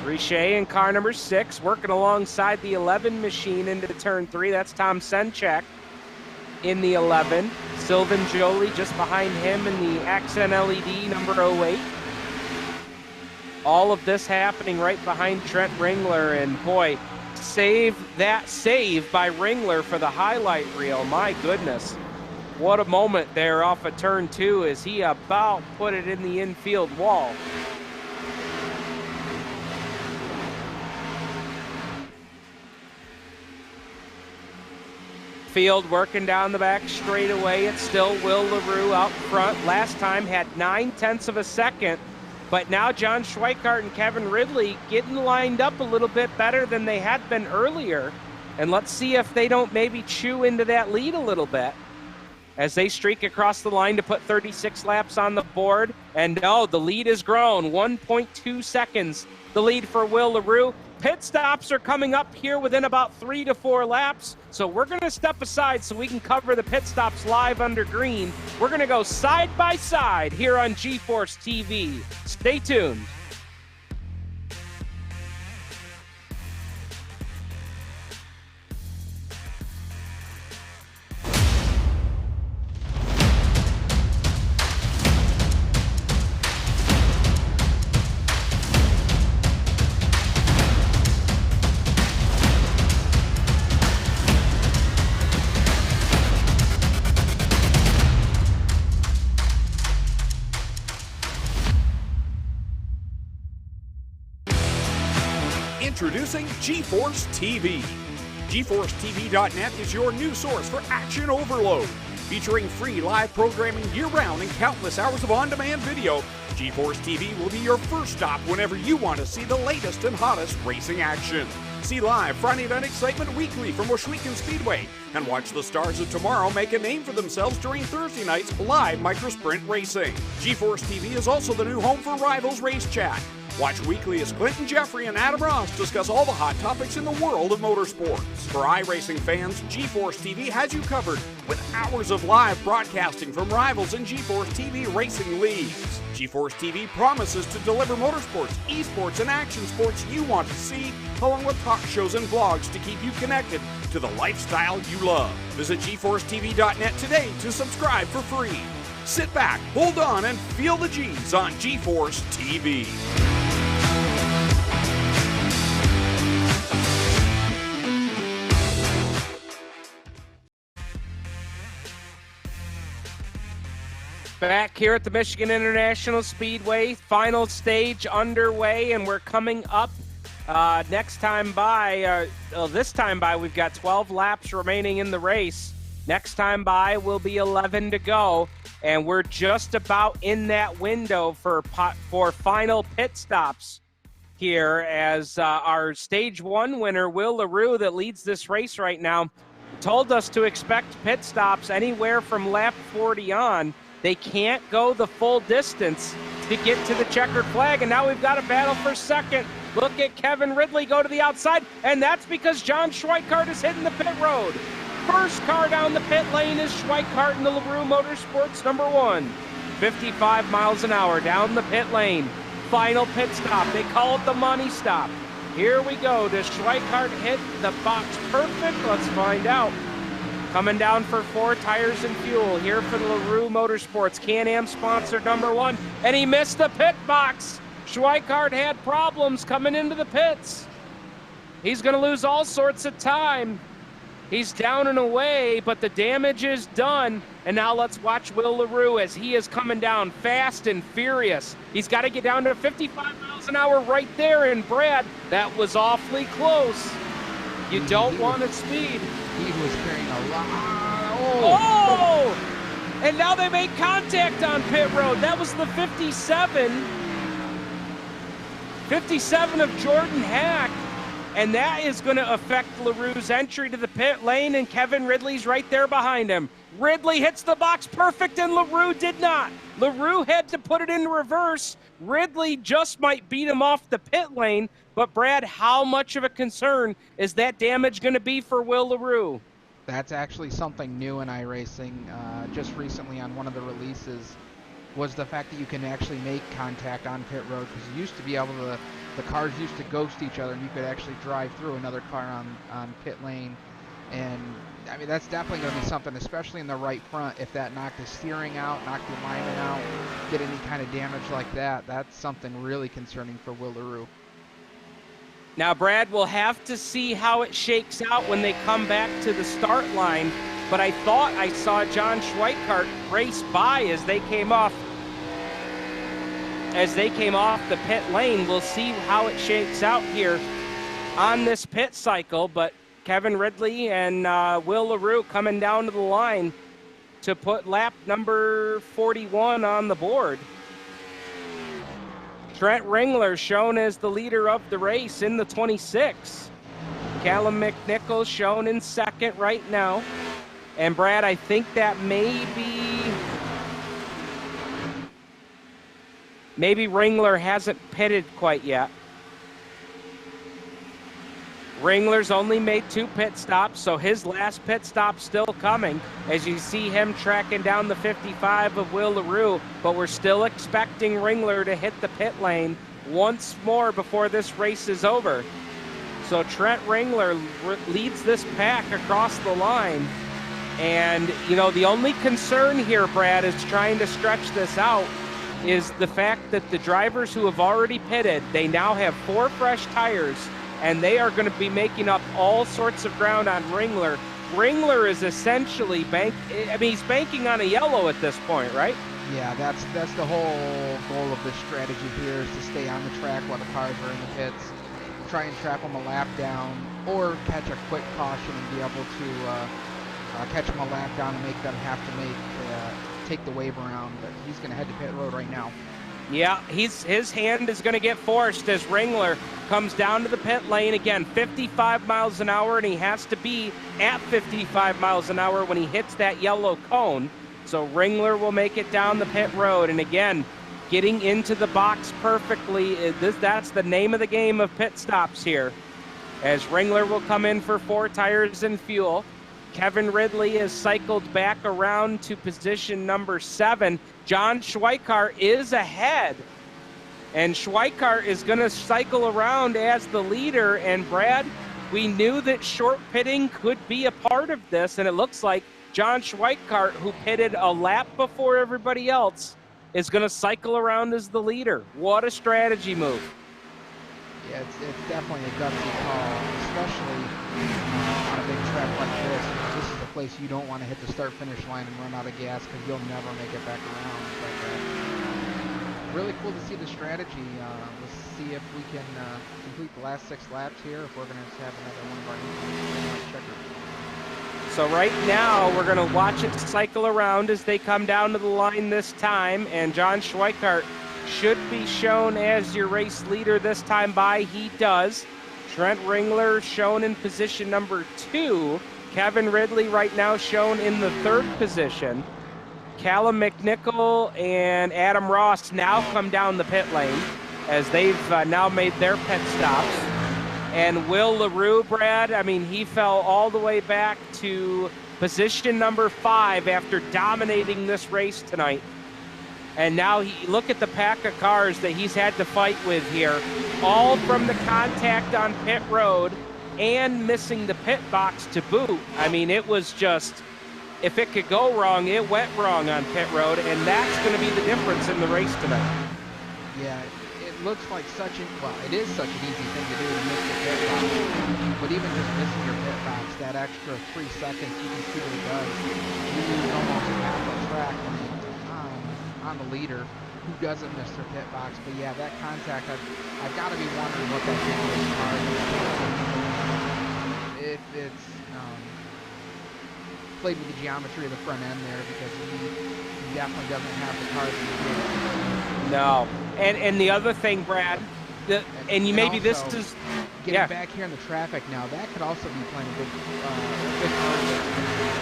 Richey in car number 6, working alongside the 11 machine into turn 3. That's Tom Senchak in the 11. Sylvan Jolie just behind him in the Accent LED number 08. All of this happening right behind Trent Ringler, and boy, save by Ringler for the highlight reel. My goodness, what a moment there off of turn 2 as he about put it in the infield wall. Field working down the back straightaway. It's still Will LaRue out front. Last time had 9/10 of a second. But now John Schweikart and Kevin Ridley getting lined up a little bit better than they had been earlier. And let's see if they don't maybe chew into that lead a little bit as they streak across the line to put 36 laps on the board. And the lead has grown. 1.2 seconds, the lead for Will LaRue. Pit stops are coming up here within about 3 to 4 laps. So we're going to step aside so we can cover the pit stops live under green. We're going to go side by side here on G-Force TV. Stay tuned. Introducing G-Force TV. GeForceTV.net is your new source for action overload. Featuring free live programming year-round and countless hours of on-demand video, G-Force TV will be your first stop whenever you want to see the latest and hottest racing action. See live Friday Night Excitement weekly from Washouikan Speedway, and watch the stars of tomorrow make a name for themselves during Thursday night's live microsprint racing. G-Force TV is also the new home for Rivalz Race Chat. Watch weekly as Clinton Jeffrey and Adam Ross discuss all the hot topics in the world of motorsports. For iRacing fans, G-Force TV has you covered with hours of live broadcasting from Rivalz and G-Force TV racing leagues. G-Force TV promises to deliver motorsports, esports, and action sports you want to see, along with talk shows and vlogs to keep you connected to the lifestyle you love. Visit GeForceTV.net today to subscribe for free. Sit back, hold on, and feel the G's on G-Force TV. Back here at the Michigan International Speedway, final stage underway, and we're coming up this time by, we've got 12 laps remaining in the race. Next time by will be 11 to go, and we're just about in that window for final pit stops here as our Stage 1 winner, Will LaRue, that leads this race right now, told us to expect pit stops anywhere from lap 40 on. They can't go the full distance to get to the checkered flag, and now we've got a battle for second. Look at Kevin Ridley go to the outside, and that's because John Schweikart is hitting the pit road. First car down the pit lane is Schweikart in the LaRue Motorsports #1. 55 miles an hour down the pit lane. Final pit stop. They call it the money stop. Here we go. Does Schweikart hit the box perfect? Let's find out. Coming down for 4 tires and fuel here for the LaRue Motorsports Can-Am sponsor #1, and he missed the pit box. Schweikart had problems coming into the pits. He's going to lose all sorts of time. He's down and away, but the damage is done. And now let's watch Will LaRue as he is coming down fast and furious. He's got to get down to 55 miles an hour right there, and Brad, that was awfully close. You don't want to speed. He was carrying a lot. Oh! And now they make contact on pit road. That was the 57 of Jordan Hack. And that is going to affect LaRue's entry to the pit lane, and Kevin Ridley's right there behind him. Ridley hits the box perfect, and LaRue did not. LaRue had to put it in reverse. Ridley just might beat him off the pit lane. But, Brad, how much of a concern is that damage going to be for Will LaRue? That's actually something new in iRacing. Just recently on one of the releases was the fact that you can actually make contact on pit road, because you used to be able to, the cars used to ghost each other, and you could actually drive through another car on pit lane. And, I mean, that's definitely going to be something, especially in the right front. If that knocked the steering out, knocked the alignment out, get any kind of damage like that, that's something really concerning for Will LaRue. Now, Brad, we'll have to see how it shakes out when they come back to the start line, but I thought I saw John Schweikart race by as they came off the pit lane. We'll see how it shakes out here on this pit cycle, but Kevin Ridley and Will LaRue coming down to the line to put lap number 41 on the board. Trent Ringler shown as the leader of the race in the 26. Callum McNichol shown in second right now. And Brad, I think that maybe Ringler hasn't pitted quite yet. Ringler's only made 2 pit stops, so his last pit stop's still coming as you see him tracking down the 55 of Will LaRue, but we're still expecting Ringler to hit the pit lane once more before this race is over. So Trent Ringler leads this pack across the line, and you know, the only concern here, Brad, is trying to stretch this out is the fact that the drivers who have already pitted, they now have 4 fresh tires, and they are going to be making up all sorts of ground on Ringler. Ringler is essentially he's banking on a yellow at this point, right? Yeah, that's the whole goal of this strategy here, is to stay on the track while the cars are in the pits, try and trap them a lap down, or catch a quick caution and be able to catch them a lap down and make them have to take the wave around. But he's going to head to pit road right now. Yeah, his hand is going to get forced as Ringler comes down to the pit lane again, 55 miles an hour, and he has to be at 55 miles an hour when he hits that yellow cone. So Ringler will make it down the pit road, and again, getting into the box perfectly. That's the name of the game of pit stops here, as Ringler will come in for 4 tires and fuel. Kevin Ridley is cycled back around to position number 7. John Schweikart is ahead, and Schweikart is going to cycle around as the leader. And Brad, we knew that short pitting could be a part of this, and it looks like John Schweikart, who pitted a lap before everybody else, is going to cycle around as the leader. What a strategy move. Yeah, it's definitely a gutsy call, especially on a big track like this. This is a place you don't want to hit the start-finish line and run out of gas because you'll never make it back around. But really cool to see the strategy. Let's see if we can complete the last 6 laps here, if we're going to have another one of our checkers. So right now, we're going to watch it cycle around as they come down to the line this time, and John Schweikart should be shown as your race leader this time by. He does. Trent Ringler shown in position number 2. Kevin Ridley right now shown in the 3rd position. Callum McNichol and Adam Ross now come down the pit lane as they've now made their pit stops. And Will LaRue, Brad, I mean, he fell all the way back to position number 5 after dominating this race tonight. And now look at the pack of cars that he's had to fight with here, all from the contact on pit road and missing the pit box to boot. I mean, it was just, if it could go wrong, it went wrong on pit road, and that's going to be the difference in the race tonight. Yeah, it looks like it is such an easy thing to do to miss your pit box, but even just missing your pit box, that extra 3 seconds, you can see what it does. You lose almost half the track on the leader who doesn't miss their pit box. But yeah, that contact, I've got to be wondering what that did to his car. If it's played with the geometry of the front end there, because he definitely doesn't have the car that he did. No. And the other thing, Brad, maybe this is getting back here in the traffic now. That could also be playing a big part of it.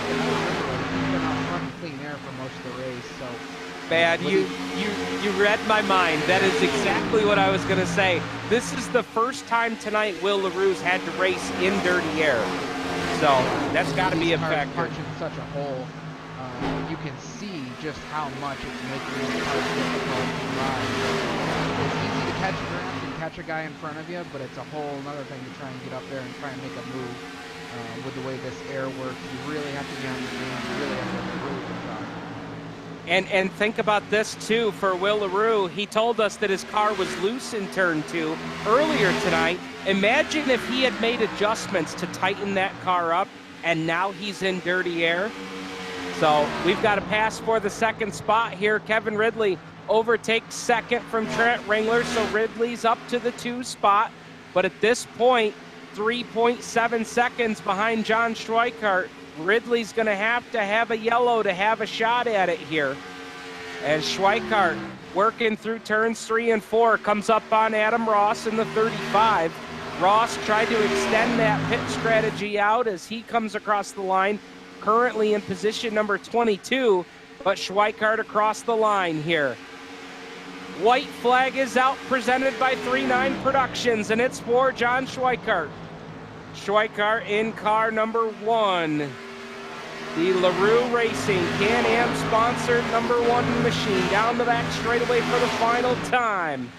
He's been out front in clean air for most of the race, so. Bad, you read my mind. That is exactly what I was going to say. This is the first time tonight Will LaRue's had to race in dirty air. So that's got to be a factor. Punching such a hole, you can see just how much it's making these cars difficult to ride. It's easy to catch a draft and catch a guy in front of you, but it's a whole other thing to try and get up there and try and make a move. With the way this air works, you really have to be on your game. You really have to have a really good job. And think about this, too, for Will LaRue. He told us that his car was loose in turn 2 earlier tonight. Imagine if he had made adjustments to tighten that car up, and now he's in dirty air. So we've got a pass for the 2nd spot here. Kevin Ridley overtakes 2nd from Trent Ringler, so Ridley's up to the 2 spot. But at this point, 3.7 seconds behind John Schweikart. Ridley's going to have a yellow to have a shot at it here. As Schweikart, working through turns 3 and 4, comes up on Adam Ross in the 35. Ross tried to extend that pit strategy out as he comes across the line, currently in position number 22, but Schweikart across the line here. White flag is out, presented by 3-9 Productions, and it's for John Schweikart. Schweikart in car number 1. The LaRue Racing Can-Am sponsored number 1 machine down the back straightaway for the final time.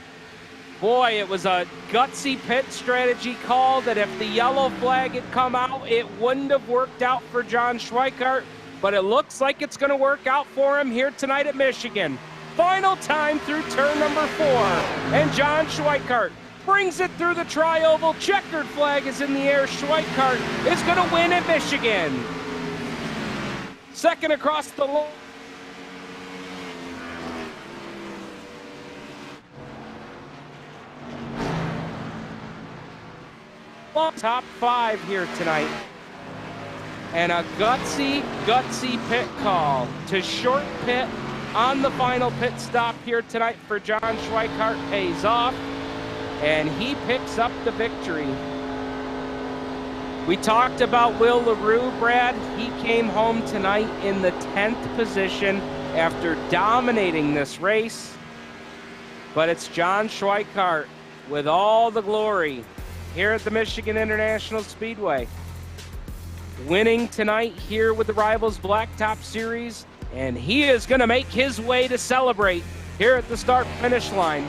Boy, it was a gutsy pit strategy call that if the yellow flag had come out, it wouldn't have worked out for John Schweikart, but it looks like it's going to work out for him here tonight at Michigan. Final time through turn number 4, and John Schweikart brings it through the tri-oval. Checkered flag is in the air. Schweikart is going to win at Michigan. 2nd across the line. Top 5 here tonight. And a gutsy pit call to short pit on the final pit stop here tonight for John Schweikart pays off, and he picks up the victory. We talked about Will LaRue, Brad. He came home tonight in the 10th position after dominating this race. But it's John Schweikart with all the glory here at the Michigan International Speedway, winning tonight here with the Rivalz Blacktop Series, and he is going to make his way to celebrate here at the start-finish line,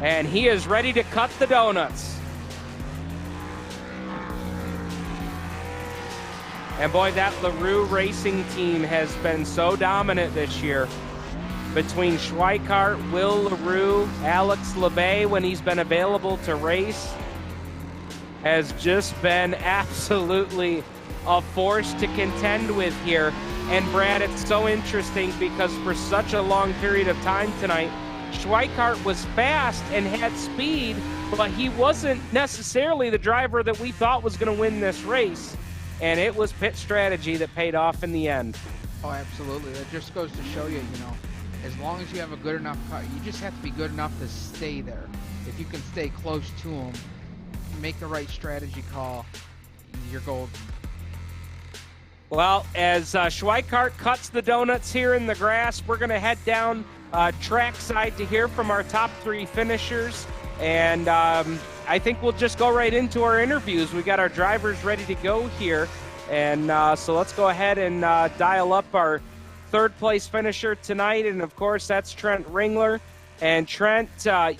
and he is ready to cut the donuts. And boy, that LaRue racing team has been so dominant this year. Between Schweikart, Will LaRue, Alex LeBay, when he's been available to race, has just been absolutely a force to contend with here. And Brad, it's so interesting because for such a long period of time tonight, Schweikart was fast and had speed, but he wasn't necessarily the driver that we thought was going to win this race. And it was pit strategy that paid off in the end. Oh, absolutely. That just goes to show you, as long as you have a good enough car, you just have to be good enough to stay there. If you can stay close to them, make the right strategy call, you're golden. Well, as Schweikart cuts the donuts here in the grass, we're going to head down trackside to hear from our top three finishers. And I think we'll just go right into our interviews. We got our drivers ready to go here. And so let's go ahead and dial up our third place finisher tonight. And of course, that's Trent Ringler. And Trent,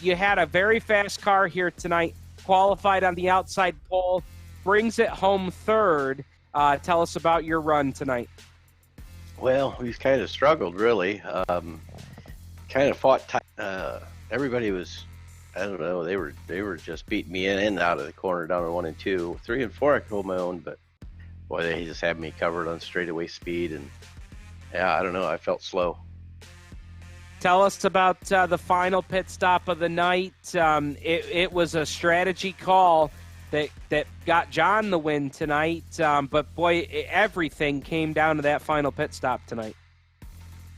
you had a very fast car here tonight, qualified on the outside pole, brings it home third. Tell us about your run tonight. Well, we've kind of struggled, really. Kind of fought tight. Everybody was, I don't know, they were just beating me in and out of the corner down to 1 and 2. 3 and 4, I could hold my own, but boy, they just had me covered on straightaway speed. And yeah, I don't know, I felt slow. Tell us about the final pit stop of the night. It was a strategy call that got John the win tonight. But boy, everything came down to that final pit stop tonight.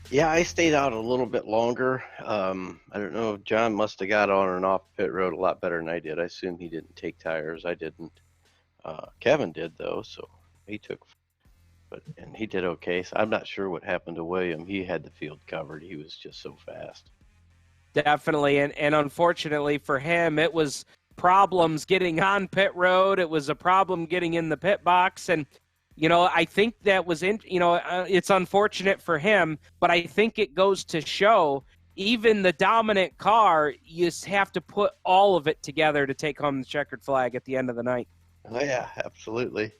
Yeah, I stayed out a little bit longer. I don't know, John must have got on and off pit road a lot better than I did. I assume he didn't take tires. I didn't. Kevin did, though, so he took, and he did okay. So I'm not sure what happened to William. He had the field covered. He was just so fast. Definitely, and unfortunately for him, it was problems getting on pit road. It was a problem getting in the pit box, and I think that was it's unfortunate for him, but I think it goes to show even the dominant car, you just have to put all of it together to take home the checkered flag at the end of the night. Oh yeah, absolutely.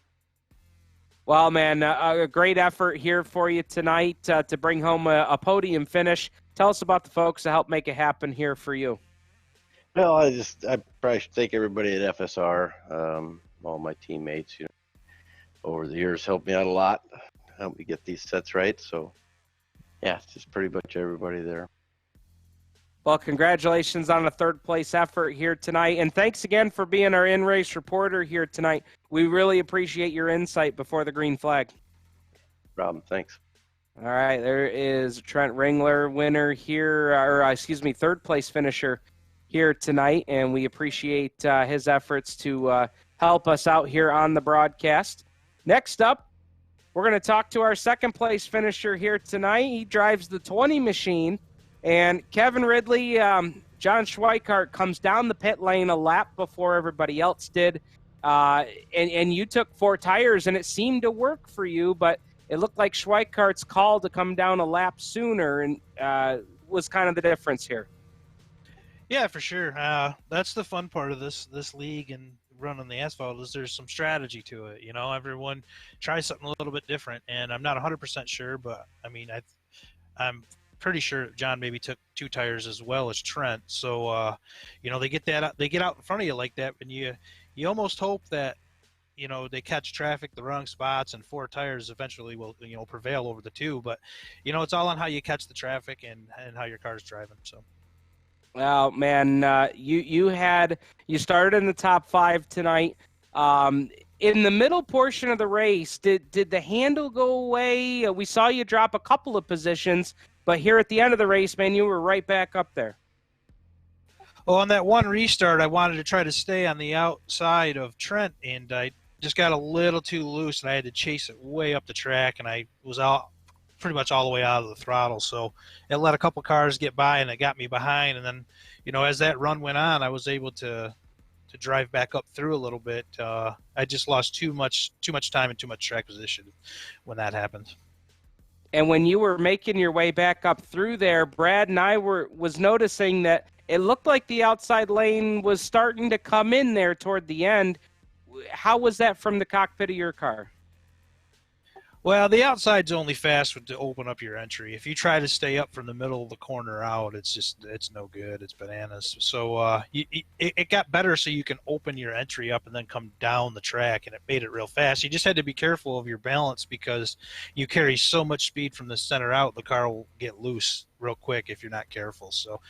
Well, man, a great effort here for you tonight to bring home a podium finish. Tell us about the folks that helped make it happen here for you. Well, I probably should thank everybody at FSR, all my teammates, over the years helped me out a lot, helped me get these sets right. So, yeah, it's just pretty much everybody there. Well, congratulations on a third-place effort here tonight, and thanks again for being our in-race reporter here tonight. We really appreciate your insight before the green flag. No problem, thanks. All right, there is Trent Ringler, winner here, third-place finisher here tonight, and we appreciate his efforts to help us out here on the broadcast. Next up, we're going to talk to our second-place finisher here tonight. He drives the 20 machine, and Kevin Ridley, John Schweikart comes down the pit lane a lap before everybody else did, and you took 4 tires, and it seemed to work for you, but it looked like Schweikart's call to come down a lap sooner and was kind of the difference here. Yeah, for sure. That's the fun part of this league and run on the asphalt is there's some strategy to it. Everyone tries something a little bit different, and I'm not 100% sure, but I mean, I'm pretty sure John maybe took 2 tires as well as Trent. So, they get out in front of you like that, and you almost hope that, they catch traffic, the wrong spots, and 4 tires eventually will, prevail over the 2. But, it's all on how you catch the traffic and how your car's driving. So. Well, man, you started in the top 5 tonight. In the middle portion of the race, did the handle go away? We saw you drop a couple of positions, But here at the end of the race, man, you were right back up there. Well, on that one restart, I wanted to try to stay on the outside of Trent, and I just got a little too loose, and I had to chase it way up the track, and I was out pretty much all the way out of the throttle. So it let a couple cars get by, and it got me behind. And then, as that run went on, I was able to drive back up through a little bit. I just lost too much time and too much track position when that happened. And when you were making your way back up through there, Brad and I was noticing that it looked like the outside lane was starting to come in there toward the end. How was that from the cockpit of your car? Well, the outside's only fast to open up your entry. If you try to stay up from the middle of the corner out, it's no good. It's bananas. So it got better so you can open your entry up and then come down the track, and it made it real fast. You just had to be careful of your balance because you carry so much speed from the center out, the car will get loose real quick if you're not careful. So,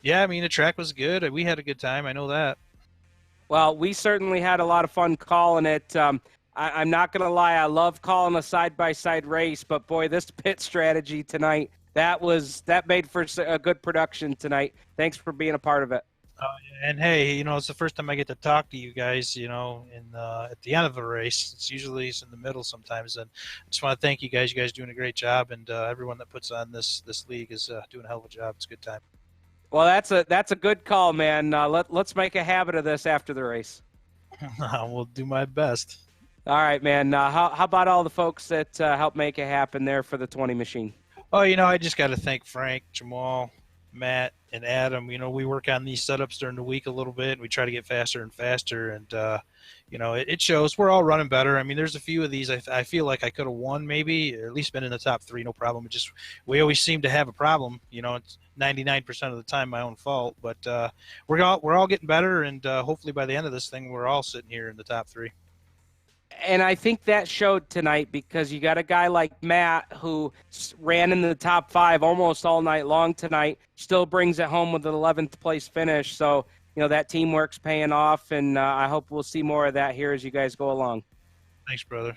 yeah, I mean, the track was good. We had a good time. I know that. Well, we certainly had a lot of fun calling it. I'm not going to lie, I love calling a side-by-side race, but boy, this pit strategy tonight, that made for a good production tonight. Thanks for being a part of it. And hey, it's the first time I get to talk to you guys, at the end of the race. It's usually in the middle sometimes, and I just want to thank you guys. You guys are doing a great job, and everyone that puts on this league is doing a hell of a job. It's a good time. Well, that's a good call, man. Let's make a habit of this after the race. We'll do my best. All right, man. How about all the folks that helped make it happen there for the 20 machine? Oh, I just got to thank Frank, Jamal, Matt, and Adam. We work on these setups during the week a little bit, and we try to get faster and faster. And, it shows. We're all running better. I mean, there's a few of these I feel like I could have won maybe, or at least been in the top 3, no problem. We always seem to have a problem. It's 99% of the time my own fault. But we're all getting better, and hopefully by the end of this thing, we're all sitting here in the top 3. And I think that showed tonight because you got a guy like Matt who ran in the top 5 almost all night long tonight, still brings it home with an 11th place finish. So, that teamwork's paying off, and I hope we'll see more of that here as you guys go along. Thanks, brother.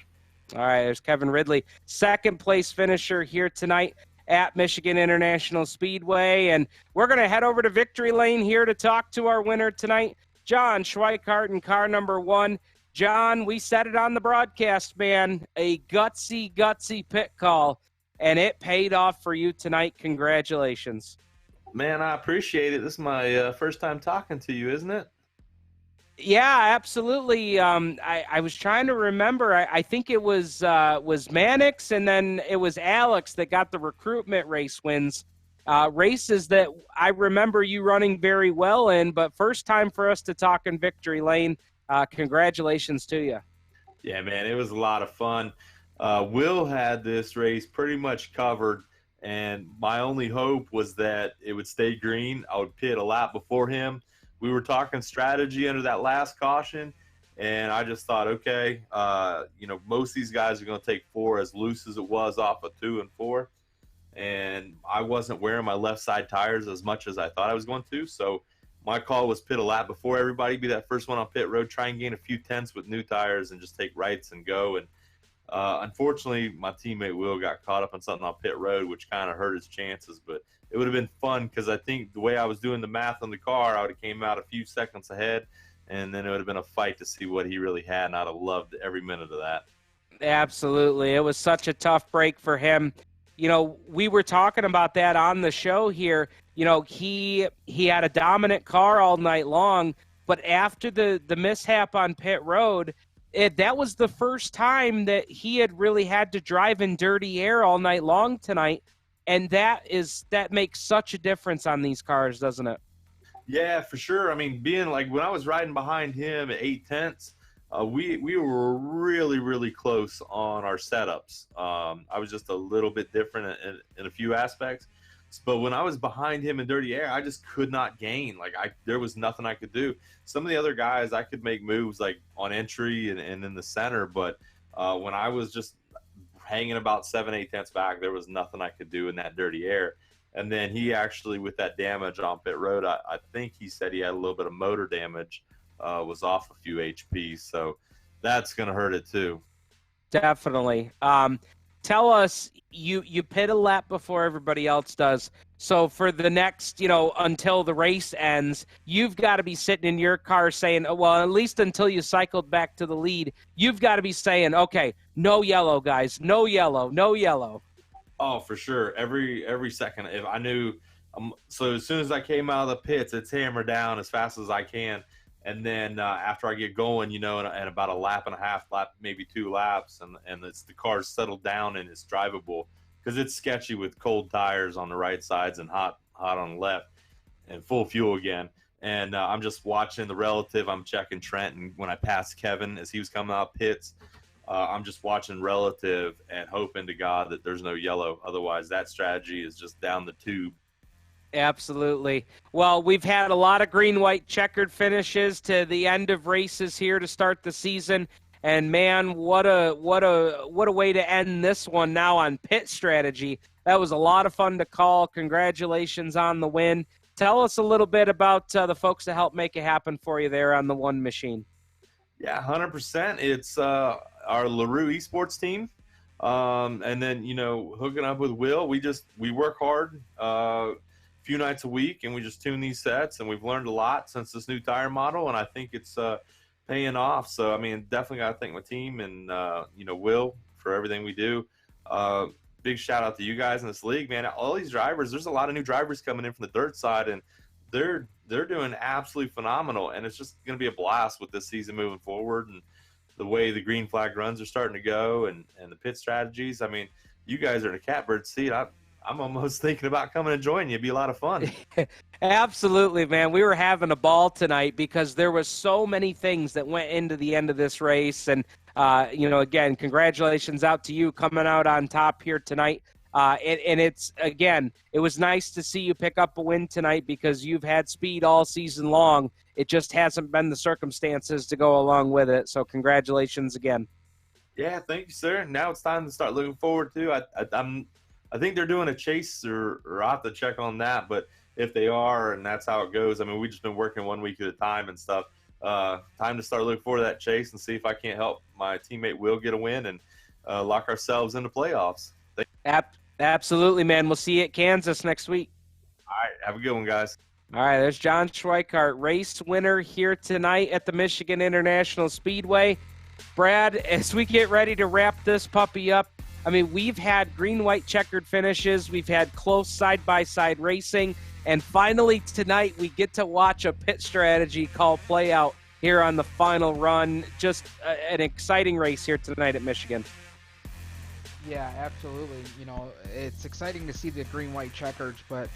All right, there's Kevin Ridley, 2nd place finisher here tonight at Michigan International Speedway. And we're going to head over to Victory Lane here to talk to our winner tonight, John Schweikart in car number 1. John, we said it on the broadcast, man, a gutsy pit call, and it paid off for you tonight. Congratulations. Man, I appreciate it. This is my first time talking to you, isn't it? Yeah, absolutely. I was trying to remember. I think it was Mannix, and then it was Alex that got the recruitment race wins. Races that I remember you running very well in, but first time for us to talk in Victory Lane. Congratulations to you. Yeah, man, it was a lot of fun. Will had this race pretty much covered, and my only hope was that it would stay green. I would pit a lap before him. We were talking strategy under that last caution, and I just thought, okay, most of these guys are going to take 4 as loose as it was off of 2 and 4, and I wasn't wearing my left side tires as much as I thought I was going to, so my call was pit a lap before everybody, be that first one on pit road, try and gain a few tenths with new tires and just take rights and go. And unfortunately, my teammate Will got caught up on something on pit road, which kind of hurt his chances. But it would have been fun because I think the way I was doing the math on the car, I would have came out a few seconds ahead, and then it would have been a fight to see what he really had, and I'd have loved every minute of that. Absolutely. It was such a tough break for him. We were talking about that on the show here. He had a dominant car all night long, but after the mishap on pit road, that was the first time that he had really had to drive in dirty air all night long tonight, and that makes such a difference on these cars, doesn't it? Yeah, for sure. I mean, being like when I was riding behind him at 8 tenths, we were really, really close on our setups. I was just a little bit different in a few aspects. But when I was behind him in dirty air, I just could not gain. There was nothing I could do. Some of the other guys, I could make moves like on entry and in the center. But when I was just hanging about 7-8 tenths back, there was nothing I could do in that dirty air. And then he actually, with that damage on pit road, I think he said he had a little bit of motor damage, was off a few HP. So that's going to hurt it too. Definitely. tell us, you pit a lap before everybody else does. So for the next, until the race ends, you've got to be sitting in your car saying, well, at least until you cycled back to the lead, you've got to be saying, okay, no yellow, guys, no yellow, no yellow. Oh, for sure. Every second, if I knew, so as soon as I came out of the pits, it's hammer down as fast as I can. And then after I get going, in about a lap and a half, maybe 2 laps, and the car's settled down and it's drivable, because it's sketchy with cold tires on the right sides and hot on the left, and full fuel again. And I'm just watching the relative. I'm checking Trent, and when I passed Kevin as he was coming out of pits, I'm just watching relative and hoping to God that there's no yellow. Otherwise, that strategy is just down the tube. Absolutely. Well, we've had a lot of green, white, checkered finishes to the end of races here to start the season. And man, what a way to end this one now on pit strategy. That was a lot of fun to call. Congratulations on the win. Tell us a little bit about the folks that helped make it happen for you there on the one machine. Yeah, 100%. It's our LaRue Esports team. And then, hooking up with Will, we work hard a few nights a week, and we just tune these sets, and we've learned a lot since this new tire model, and I think it's paying off. So, I mean, definitely got to thank my team and, Will for everything we do. Big shout out to you guys in this league, man. All these drivers, there's a lot of new drivers coming in from the dirt side, and they're doing absolutely phenomenal, and it's just going to be a blast with this season moving forward, and the way the green flag runs are starting to go, and the pit strategies. I mean, you guys are in a catbird seat. I'm almost thinking about coming and joining you. It'd be a lot of fun. Absolutely, man. We were having a ball tonight because there was so many things that went into the end of this race. And, again, congratulations out to you coming out on top here tonight. And it's, again, it was nice to see you pick up a win tonight because you've had speed all season long. It just hasn't been the circumstances to go along with it. So congratulations again. Yeah, thank you, sir. Now it's time to start looking forward to. I think they're doing a chase, or I'll have to check on that. But if they are, and that's how it goes, I mean, we've just been working 1 week at a time and stuff. Time to start looking forward to that chase and see if I can't help my teammate Will get a win and lock ourselves into playoffs. Absolutely, man. We'll see you at Kansas next week. All right, have a good one, guys. All right, there's John Schweikart, race winner here tonight at the Michigan International Speedway. Brad, as we get ready to wrap this puppy up, I mean, we've had green, white, checkered finishes. We've had close side-by-side racing. And finally tonight, we get to watch a pit strategy call play out here on the final run. Just an exciting race here tonight at Michigan. Yeah, absolutely. It's exciting to see the green, white, checkers, but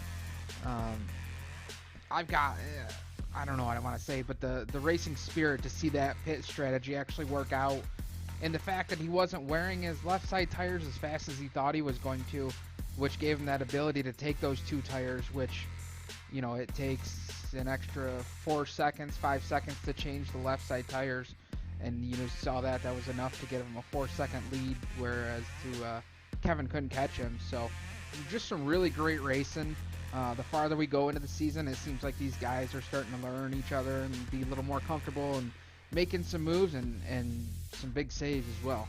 I've got, I don't know what I want to say, but the racing spirit to see that pit strategy actually work out. And the fact that he wasn't wearing his left side tires as fast as he thought he was going to, which gave him that ability to take those 2 tires, which, it takes an extra 4 seconds, 5 seconds to change the left side tires. And you saw that was enough to give him a 4-second lead, whereas Kevin couldn't catch him. So just some really great racing. The farther we go into the season, it seems like these guys are starting to learn each other and be a little more comfortable and making some moves and some big saves as well.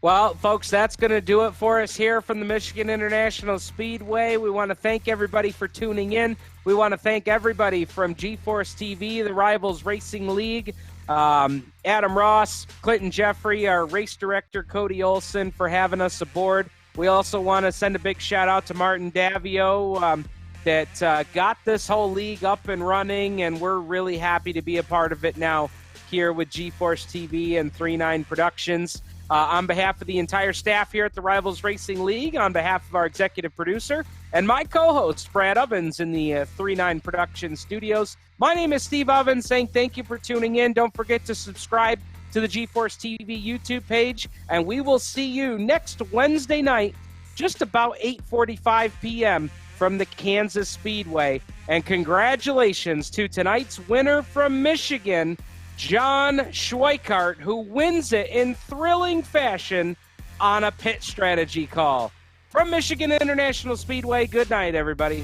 Well, folks, that's going to do it for us here from the Michigan International Speedway. We want to thank everybody for tuning in. We want to thank everybody from G-Force TV, the Rivalz Racing League, Adam Ross, Clinton Jeffrey, our race director, Cody Olson, for having us aboard. We also want to send a big shout-out to Martin Davio that got this whole league up and running, and we're really happy to be a part of it now here with G-Force TV and 39 Productions. On behalf of the entire staff here at the Rivalz Racing League, on behalf of our executive producer and my co-host, Brad Ovens, in the 39 Production Studios, my name is Steve Ovens, saying thank you for tuning in. Don't forget to subscribe to the G-Force TV YouTube page, and we will see you next Wednesday night, just about 8:45 p.m. from the Kansas Speedway. And congratulations to tonight's winner from Michigan, John Schweikart, who wins it in thrilling fashion on a pit strategy call. From Michigan International Speedway, good night, everybody.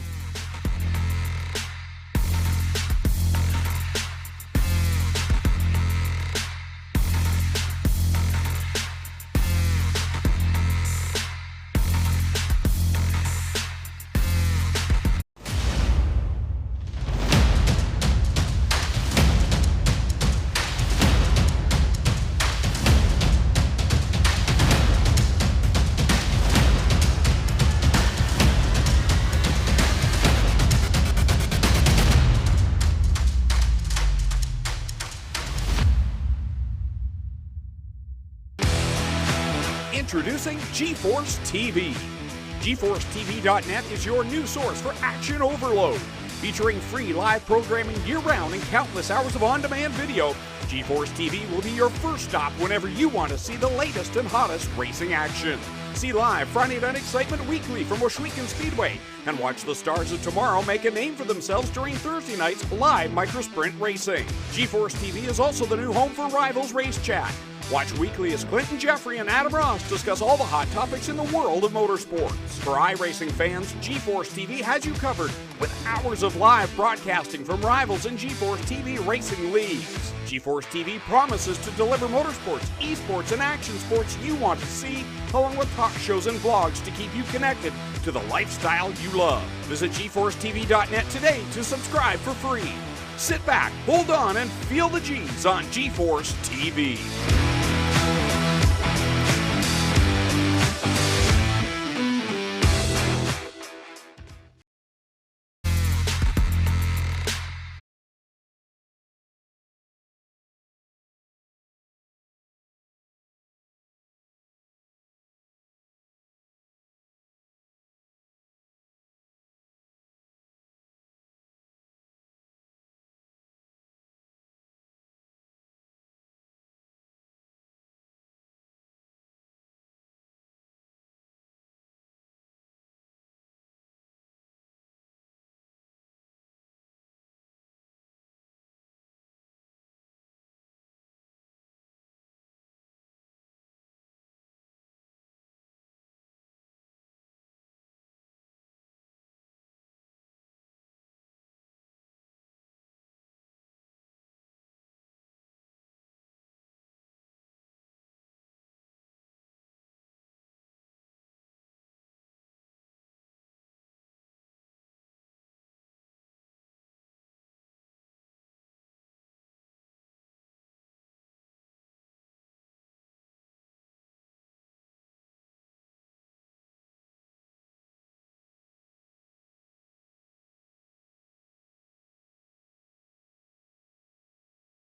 Introducing GeForce TV. GeForceTV.net is your new source for action overload. Featuring free live programming year-round and countless hours of on-demand video, GeForce TV will be your first stop whenever you want to see the latest and hottest racing action. See live Friday Night Excitement weekly from Washougal Speedway, and watch the stars of tomorrow make a name for themselves during Thursday night's live microsprint racing. GeForce TV is also the new home for Rivalz Race Chat. Watch weekly as Clinton Jeffrey and Adam Ross discuss all the hot topics in the world of motorsports. For iRacing fans, GeForce TV has you covered with hours of live broadcasting from Rivalz and GeForce TV racing leagues. GeForce TV promises to deliver motorsports, esports, and action sports you want to see, along with talk shows and vlogs to keep you connected to the lifestyle you love. Visit GeForceTV.net today to subscribe for free. Sit back, hold on, and feel the G's on GeForce TV.